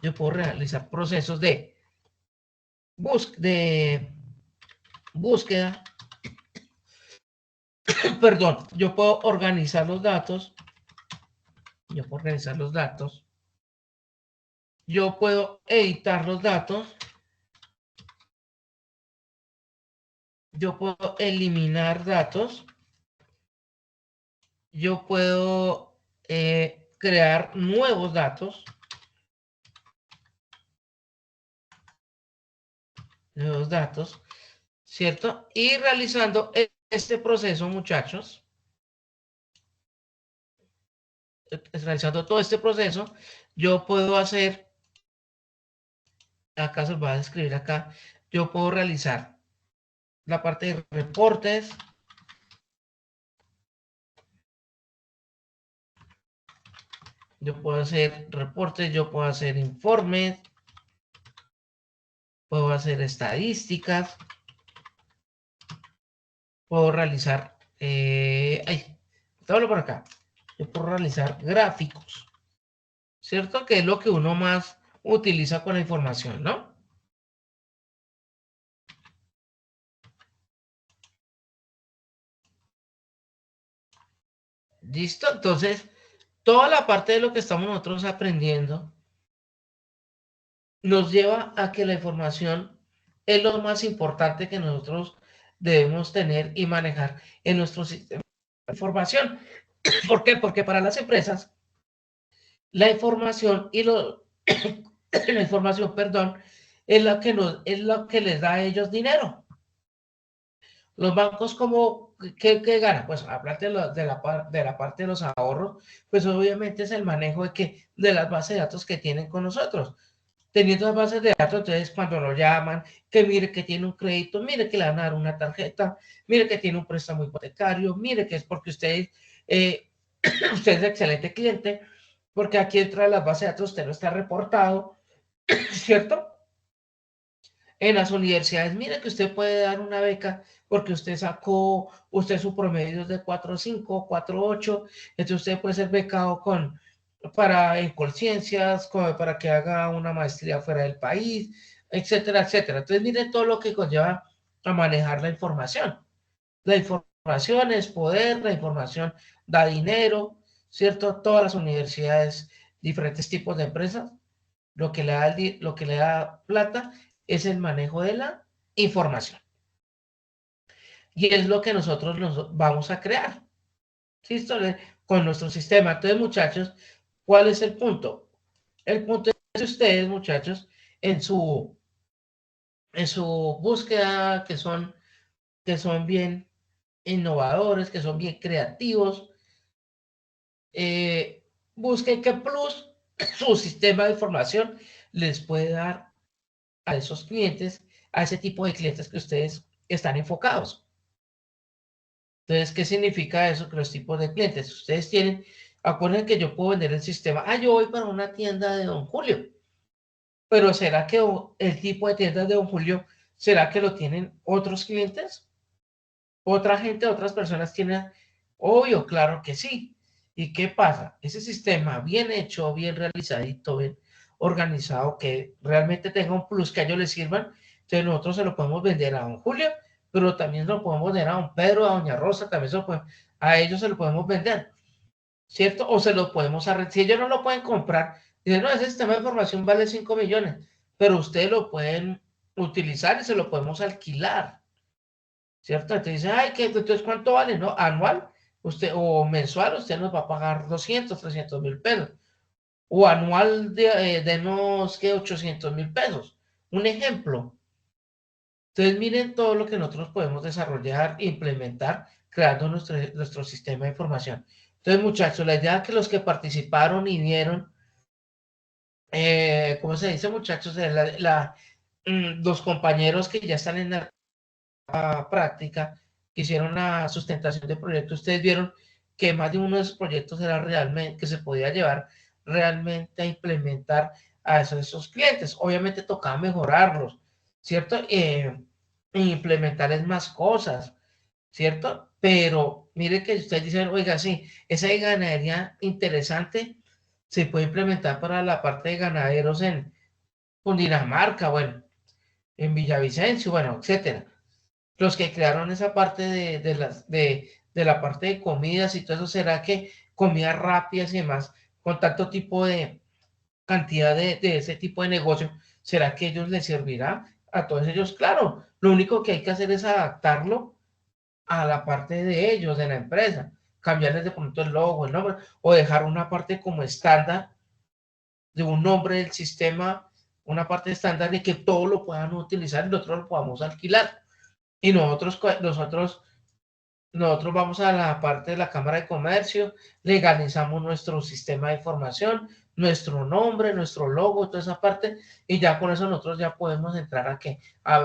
Yo puedo realizar procesos de búsqueda, perdón, yo puedo organizar los datos, yo puedo editar los datos, yo puedo eliminar datos, yo puedo crear nuevos datos, ¿cierto? Y realizando este proceso, muchachos, realizando todo este proceso, yo puedo hacer, acá se va a describir acá, yo puedo realizar la parte de reportes, yo puedo hacer reportes, yo puedo hacer informes, puedo hacer estadísticas, puedo realizar, todo por acá, yo puedo realizar gráficos, ¿cierto? Que es lo que uno más utiliza con la información, ¿no? ¿Listo? Entonces, toda la parte de lo que estamos nosotros aprendiendo nos lleva a que la información es lo más importante que nosotros debemos tener y manejar en nuestro sistema de información. ¿Por qué? Porque para las empresas, la información la información, perdón, es lo que les da a ellos dinero. Los bancos, ¿qué ganan? Pues aparte de la parte de los ahorros, pues obviamente es el manejo de las bases de datos que tienen con nosotros. Teniendo las bases de datos, entonces cuando lo llaman, que mire que tiene un crédito, mire que le van a dar una tarjeta, mire que tiene un préstamo hipotecario, mire que es porque ustedes usted es excelente cliente, porque aquí dentro de las bases de datos usted no está reportado, ¿cierto? En las universidades, mire que usted puede dar una beca porque usted su promedio es de 4.5, 4.8, entonces usted puede ser becado en Colciencias, para que haga una maestría fuera del país, etcétera, etcétera. Entonces, mire todo lo que conlleva a manejar la información. La información es poder, la información da dinero, ¿cierto? Todas las universidades, diferentes tipos de empresas, lo que le da plata es el manejo de la información. Y es lo que nosotros nos vamos a crear, ¿sí? Con nuestro sistema. Entonces, muchachos, ¿cuál es el punto? El punto es que ustedes, muchachos, en su búsqueda, que son bien innovadores, que son bien creativos, busquen qué plus su sistema de información les puede dar a esos clientes, a ese tipo de clientes que ustedes están enfocados. Entonces, ¿qué significa eso? Que los tipos de clientes, ustedes tienen, acuérdense que yo puedo vender el sistema, yo voy para una tienda de Don Julio, pero ¿será que el tipo de tiendas de Don Julio, será que lo tienen otros clientes? ¿Otra gente, otras personas tienen? Obvio, claro que sí. ¿Y qué pasa? Ese sistema bien hecho, bien realizadito, bien organizado, que realmente tenga un plus que a ellos les sirvan, entonces nosotros se lo podemos vender a Don Julio, pero también se lo podemos vender a Don Pedro, a Doña Rosa, también a ellos se lo podemos vender, ¿cierto? O se lo podemos arrendar. Si ellos no lo pueden comprar, dicen, no, ese sistema de información vale 5 millones, pero ustedes lo pueden utilizar y se lo podemos alquilar, ¿cierto? Entonces dice, ay, entonces ¿cuánto vale? ¿No? Anual, o mensual, usted nos va a pagar 200, 300.000 pesos. O anual, denos que 800.000 pesos. Un ejemplo. Entonces miren todo lo que nosotros podemos desarrollar e implementar creando nuestro sistema de información. Entonces, muchachos, la idea es que los que participaron y vieron, ¿cómo se dice, muchachos? Los compañeros que ya están en la práctica, que hicieron la sustentación de proyectos, ustedes vieron que más de uno de esos proyectos era realmente, que se podía llevar realmente a implementar a esos clientes. Obviamente tocaba mejorarlos, ¿cierto? Implementarles más cosas, ¿cierto? Pero mire que ustedes dicen, oiga, sí, esa ganadería interesante se puede implementar para la parte de ganaderos en Cundinamarca, bueno, en Villavicencio, bueno, etcétera. Los que crearon esa parte de la parte de comidas y todo eso, ¿será que comidas rápidas y demás, con tanto tipo de cantidad de ese tipo de negocio, será que ellos les servirá a todos ellos? Claro, lo único que hay que hacer es adaptarlo a la parte de ellos, de la empresa, cambiarles de pronto el logo, el nombre, o dejar una parte como estándar de un nombre del sistema, una parte estándar de que todos lo puedan utilizar y nosotros lo podamos alquilar. Y nosotros vamos a la parte de la Cámara de Comercio, legalizamos nuestro sistema de información, nuestro nombre, nuestro logo, toda esa parte, y ya con eso nosotros ya podemos entrar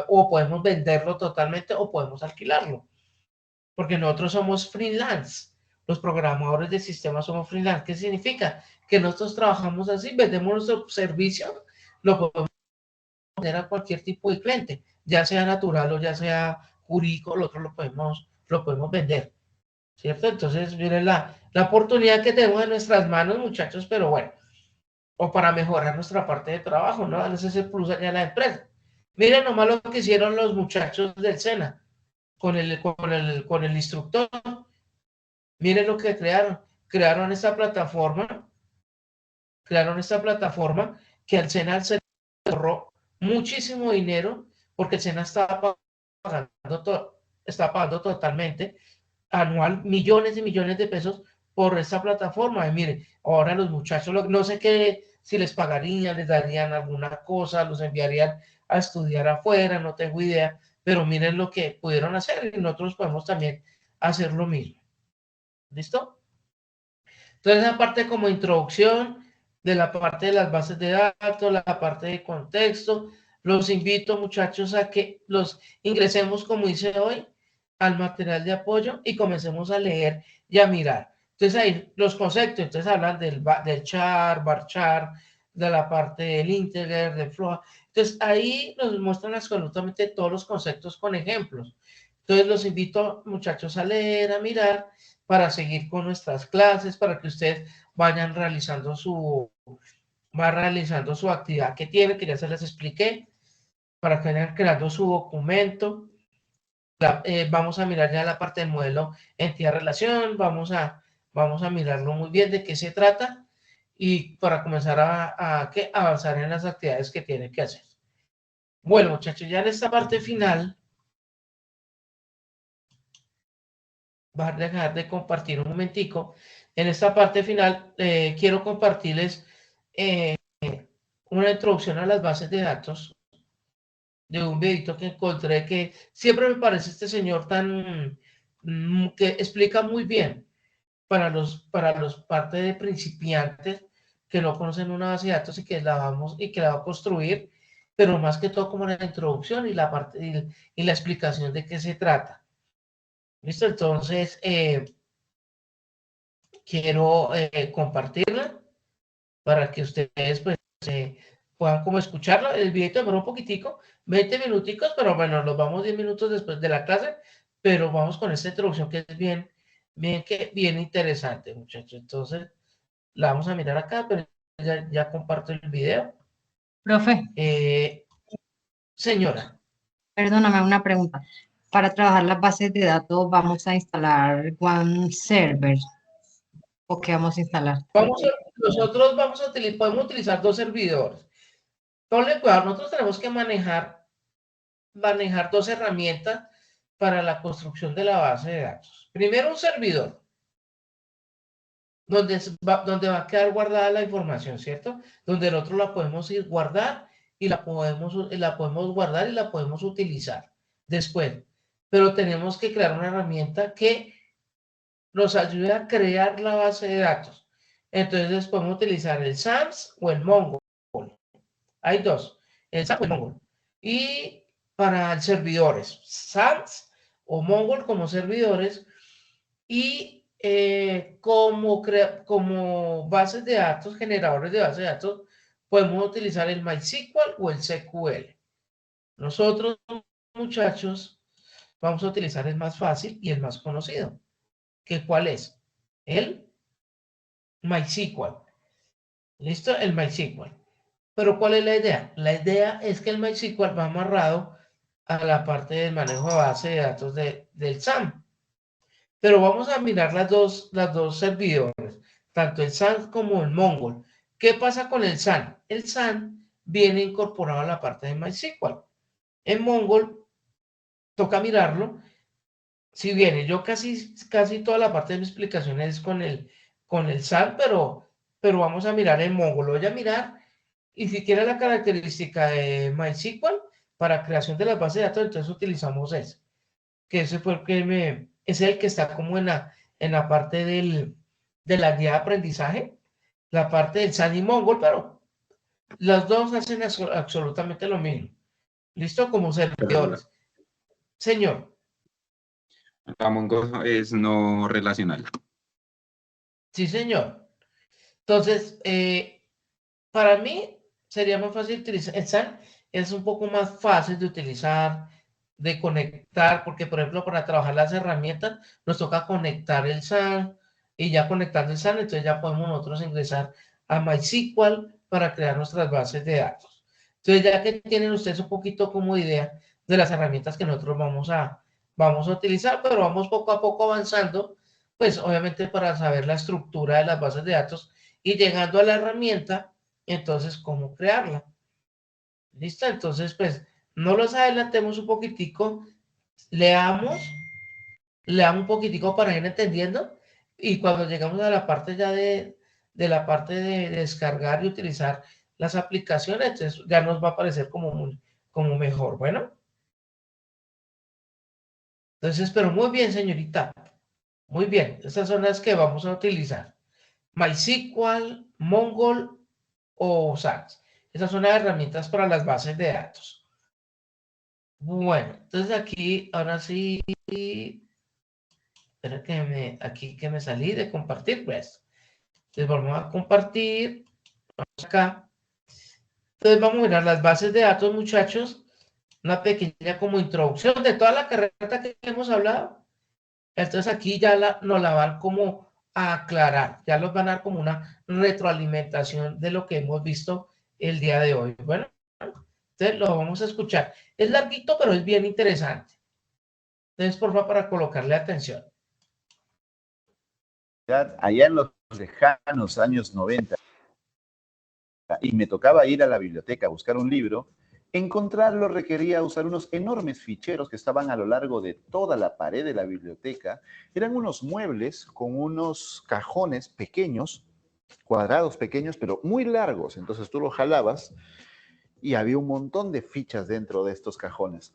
o podemos venderlo totalmente o podemos alquilarlo, porque nosotros somos freelance. Los programadores de sistemas somos freelance. ¿Qué significa? Que nosotros trabajamos así, vendemos nuestro servicio, lo podemos vender a cualquier tipo de cliente, ya sea natural o ya sea jurídico, nosotros lo podemos vender, ¿cierto? Entonces, miren la oportunidad que tenemos en nuestras manos, muchachos, pero bueno, o para mejorar nuestra parte de trabajo, ¿no? Ese es el plus allá en la empresa. Miren nomás lo que hicieron los muchachos del SENA con el instructor. Miren lo que crearon. Crearon esta plataforma que al SENA se ahorró muchísimo dinero porque el SENA está pagando totalmente anual millones y millones de pesos por esta plataforma. Y miren, ahora los muchachos, no sé qué, si les pagarían, les darían alguna cosa, los enviarían a estudiar afuera, no tengo idea, pero miren lo que pudieron hacer y nosotros podemos también hacer lo mismo. ¿Listo? Entonces, esa parte como introducción de la parte de las bases de datos, la parte de contexto, los invito, muchachos, a que los ingresemos, como dice hoy, al material de apoyo y comencemos a leer y a mirar. Entonces ahí los conceptos, entonces hablan del char, varchar, de la parte del integer, de float. Entonces ahí nos muestran absolutamente todos los conceptos con ejemplos. Entonces los invito, muchachos, a leer, a mirar, para seguir con nuestras clases, para que ustedes vayan realizando su actividad que tiene, que ya se les expliqué, para que vayan creando su documento. Vamos a mirar ya la parte del modelo entidad-relación, vamos a mirarlo muy bien de qué se trata y para comenzar a avanzar en las actividades que tiene que hacer. Bueno, muchachos, ya en esta parte final, voy a dejar de compartir un momentico. En esta parte final, quiero compartirles una introducción a las bases de datos de un videito que encontré que siempre me parece este señor tan que explica muy bien para los parte de principiantes que no conocen una base de datos y que la va a construir, pero más que todo como la introducción y la parte y la explicación de qué se trata. ¿Listo? Entonces, quiero compartirla para que ustedes pues puedan como escucharlo. El video demora un poquitico, 20 minuticos, pero bueno, nos vamos 10 minutos después de la clase, pero vamos con esta introducción que es bien interesante, muchachos. Entonces, la vamos a mirar acá, pero ya comparto el video. Profe, Señora, perdóname una pregunta. Para trabajar las bases de datos, ¿vamos a instalar One Server? ¿O qué vamos a instalar? nosotros podemos utilizar dos servidores. Ponle cuidado, nosotros tenemos que manejar dos herramientas para la construcción de la base de datos. Primero, un servidor, donde va a quedar guardada la información, ¿cierto? Donde nosotros la podemos ir guardar y la podemos guardar y la podemos utilizar después. Pero tenemos que crear una herramienta que nos ayude a crear la base de datos. Entonces podemos utilizar el SAMS o el Mongo. Hay dos, el SAMS o el Mongo. Y para servidores, SAMS o Mongo como servidores y como bases de datos, generadores de bases de datos, podemos utilizar el MySQL o el SQL. Nosotros, muchachos, vamos a utilizar el más fácil y el más conocido. ¿Cuál es? El MySQL. ¿Listo? El MySQL. Pero ¿cuál es la idea? La idea es que el MySQL va amarrado a la parte del manejo de base de datos del SAM. Pero vamos a mirar las dos servidores, tanto el SAN como el Mongo. ¿Qué pasa con el SAN? El SAN viene incorporado a la parte de MySQL. En Mongo toca mirarlo. Si viene, yo casi toda la parte de mi explicación es con el SAN, pero vamos a mirar en Mongo. Lo voy a mirar y si quiere la característica de MySQL para creación de las bases de datos, entonces utilizamos ese. Que ese fue el que es el que está como en la parte de la guía de aprendizaje, la parte del SAN y Mongo, pero los dos hacen absolutamente lo mismo. ¿Listo? Como servidores. Señor. La Mongo es no relacional. Sí, señor. Entonces, para mí sería más fácil utilizar el SAN, es un poco más fácil de utilizar, de conectar, porque por ejemplo para trabajar las herramientas nos toca conectar el SAN y ya conectando el SAN, entonces ya podemos nosotros ingresar a MySQL para crear nuestras bases de datos. Entonces ya que tienen ustedes un poquito como idea de las herramientas que nosotros vamos a utilizar, pero vamos poco a poco avanzando, pues obviamente para saber la estructura de las bases de datos y llegando a la herramienta, entonces cómo crearla. ¿Listo? Entonces, pues, no los adelantemos un poquitico, leamos un poquitico para ir entendiendo y cuando llegamos a la parte ya de la parte de descargar y utilizar las aplicaciones, entonces ya nos va a parecer como mejor. Bueno, entonces, pero muy bien, señorita. Muy bien, estas son las que vamos a utilizar. MySQL, Mongo o SAS. Esas son las herramientas para las bases de datos. Bueno, entonces aquí, ahora sí, Espera aquí que me salí de compartir, pues. Entonces vamos a compartir, vamos acá. Entonces vamos a mirar las bases de datos, muchachos. Una pequeña como introducción de toda la carrera que hemos hablado. Entonces aquí ya nos la van como a aclarar, ya nos van a dar como una retroalimentación de lo que hemos visto el día de hoy. Bueno, entonces lo vamos a escuchar. Es larguito, pero es bien interesante. Entonces, por favor, para colocarle atención. Allá en los lejanos años 90, y me tocaba ir a la biblioteca a buscar un libro, encontrarlo requería usar unos enormes ficheros que estaban a lo largo de toda la pared de la biblioteca. Eran unos muebles con unos cajones pequeños, cuadrados pequeños, pero muy largos. Entonces tú lo jalabas y había un montón de fichas dentro de estos cajones.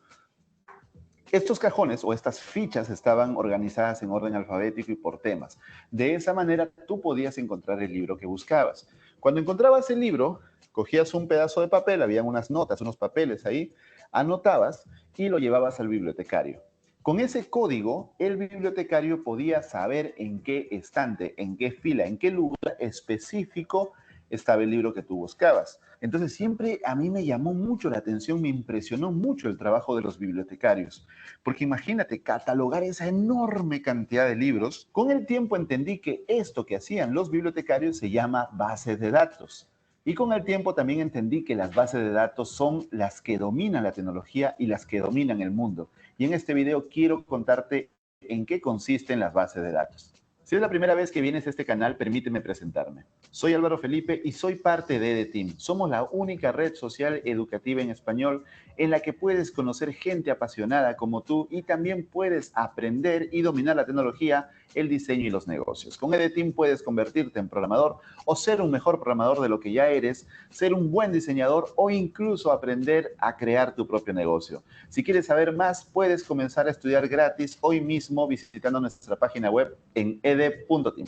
Estos cajones o estas fichas estaban organizadas en orden alfabético y por temas. De esa manera tú podías encontrar el libro que buscabas. Cuando encontrabas el libro, cogías un pedazo de papel, habían unas notas, unos papeles ahí, anotabas y lo llevabas al bibliotecario. Con ese código, el bibliotecario podía saber en qué estante, en qué fila, en qué lugar específico estaba el libro que tú buscabas. Entonces siempre a mí me llamó mucho la atención, me impresionó mucho el trabajo de los bibliotecarios, porque imagínate catalogar esa enorme cantidad de libros. Con el tiempo entendí que esto que hacían los bibliotecarios se llama base de datos. Y con el tiempo también entendí que las bases de datos son las que dominan la tecnología y las que dominan el mundo. Y en este video quiero contarte en qué consisten las bases de datos. Si es la primera vez que vienes a este canal, permíteme presentarme. Soy Álvaro Felipe y soy parte de EDTeam. Somos la única red social educativa en español en la que puedes conocer gente apasionada como tú y también puedes aprender y dominar la tecnología, el diseño y los negocios. Con EDTeam puedes convertirte en programador o ser un mejor programador de lo que ya eres, ser un buen diseñador o incluso aprender a crear tu propio negocio. Si quieres saber más, puedes comenzar a estudiar gratis hoy mismo visitando nuestra página web en ed.team.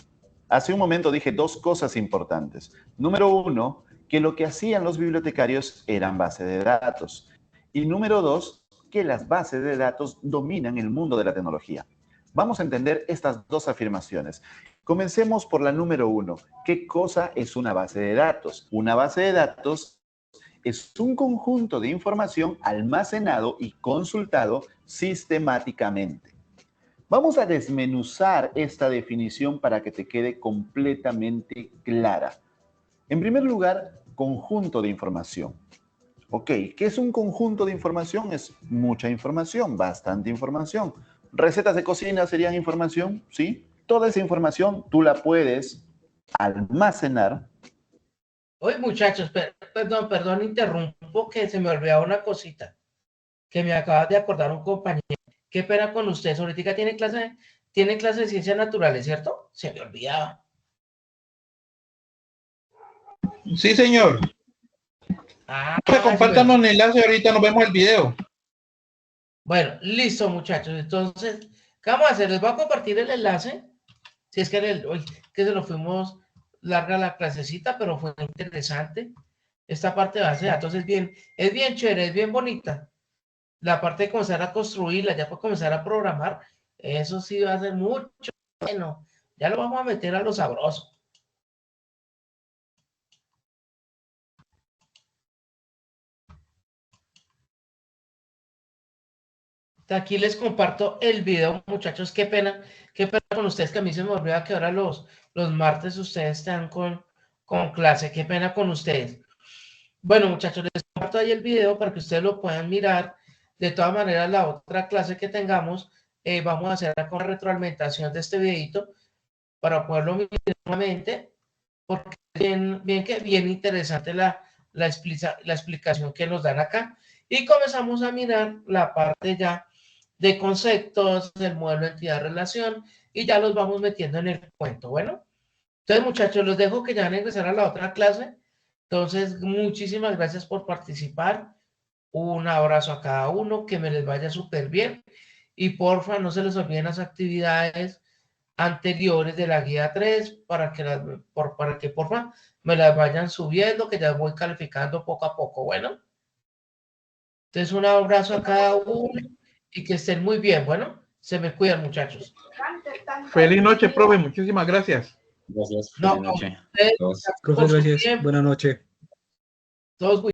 Hace un momento dije dos cosas importantes. Número uno, que lo que hacían los bibliotecarios eran bases de datos. Y número dos, que las bases de datos dominan el mundo de la tecnología. Vamos a entender estas dos afirmaciones. Comencemos por la número uno. ¿Qué cosa es una base de datos? Una base de datos es un conjunto de información almacenado y consultado sistemáticamente. Vamos a desmenuzar esta definición para que te quede completamente clara. En primer lugar, conjunto de información. Ok, ¿qué es un conjunto de información? Es mucha información, bastante información. ¿Recetas de cocina serían información? Sí. Toda esa información tú la puedes almacenar. Oye, muchachos, perdón, interrumpo que se me olvidaba una cosita que me acabas de acordar un compañero. Qué pena con ustedes. Ahorita tiene clase de ciencias naturales, ¿cierto? Se me olvidaba. Sí, señor. Compártanos el enlace, ahorita nos vemos el video. Bueno, listo, muchachos. Entonces, ¿qué vamos a hacer? Les voy a compartir el enlace. Si es que, que se lo fuimos larga la clasecita, pero fue interesante. Esta parte de base de datos es bien chévere, es bien bonita. La parte de comenzar a construirla, ya por comenzar a programar, eso sí va a ser mucho bueno. Ya lo vamos a meter a lo sabroso. Aquí les comparto el video, muchachos. Qué pena con ustedes, que a mí se me olvida que ahora los martes ustedes están con clase. Qué pena con ustedes. Bueno, muchachos, les comparto ahí el video para que ustedes lo puedan mirar. De todas maneras, la otra clase que tengamos, vamos a hacer con retroalimentación de este videito para poderlo mirar nuevamente, porque es bien interesante la explicación que nos dan acá. Y comenzamos a mirar la parte ya de conceptos, del modelo entidad-relación, y ya los vamos metiendo en el cuento. Bueno, entonces, muchachos, los dejo que ya van a ingresar a la otra clase. Entonces, muchísimas gracias por participar. Un abrazo a cada uno, que me les vaya súper bien. Y porfa, no se les olviden las actividades anteriores de la guía 3 para que porfa me las vayan subiendo, que ya voy calificando poco a poco. Bueno, entonces un abrazo a cada uno y que estén muy bien. Bueno, Se me cuidan, muchachos. Feliz noche, profe. Muchísimas gracias. Gracias. No, Buenas noches. ustedes, Todos. Profe, por su gracias. tiempo, Buenas noches. todos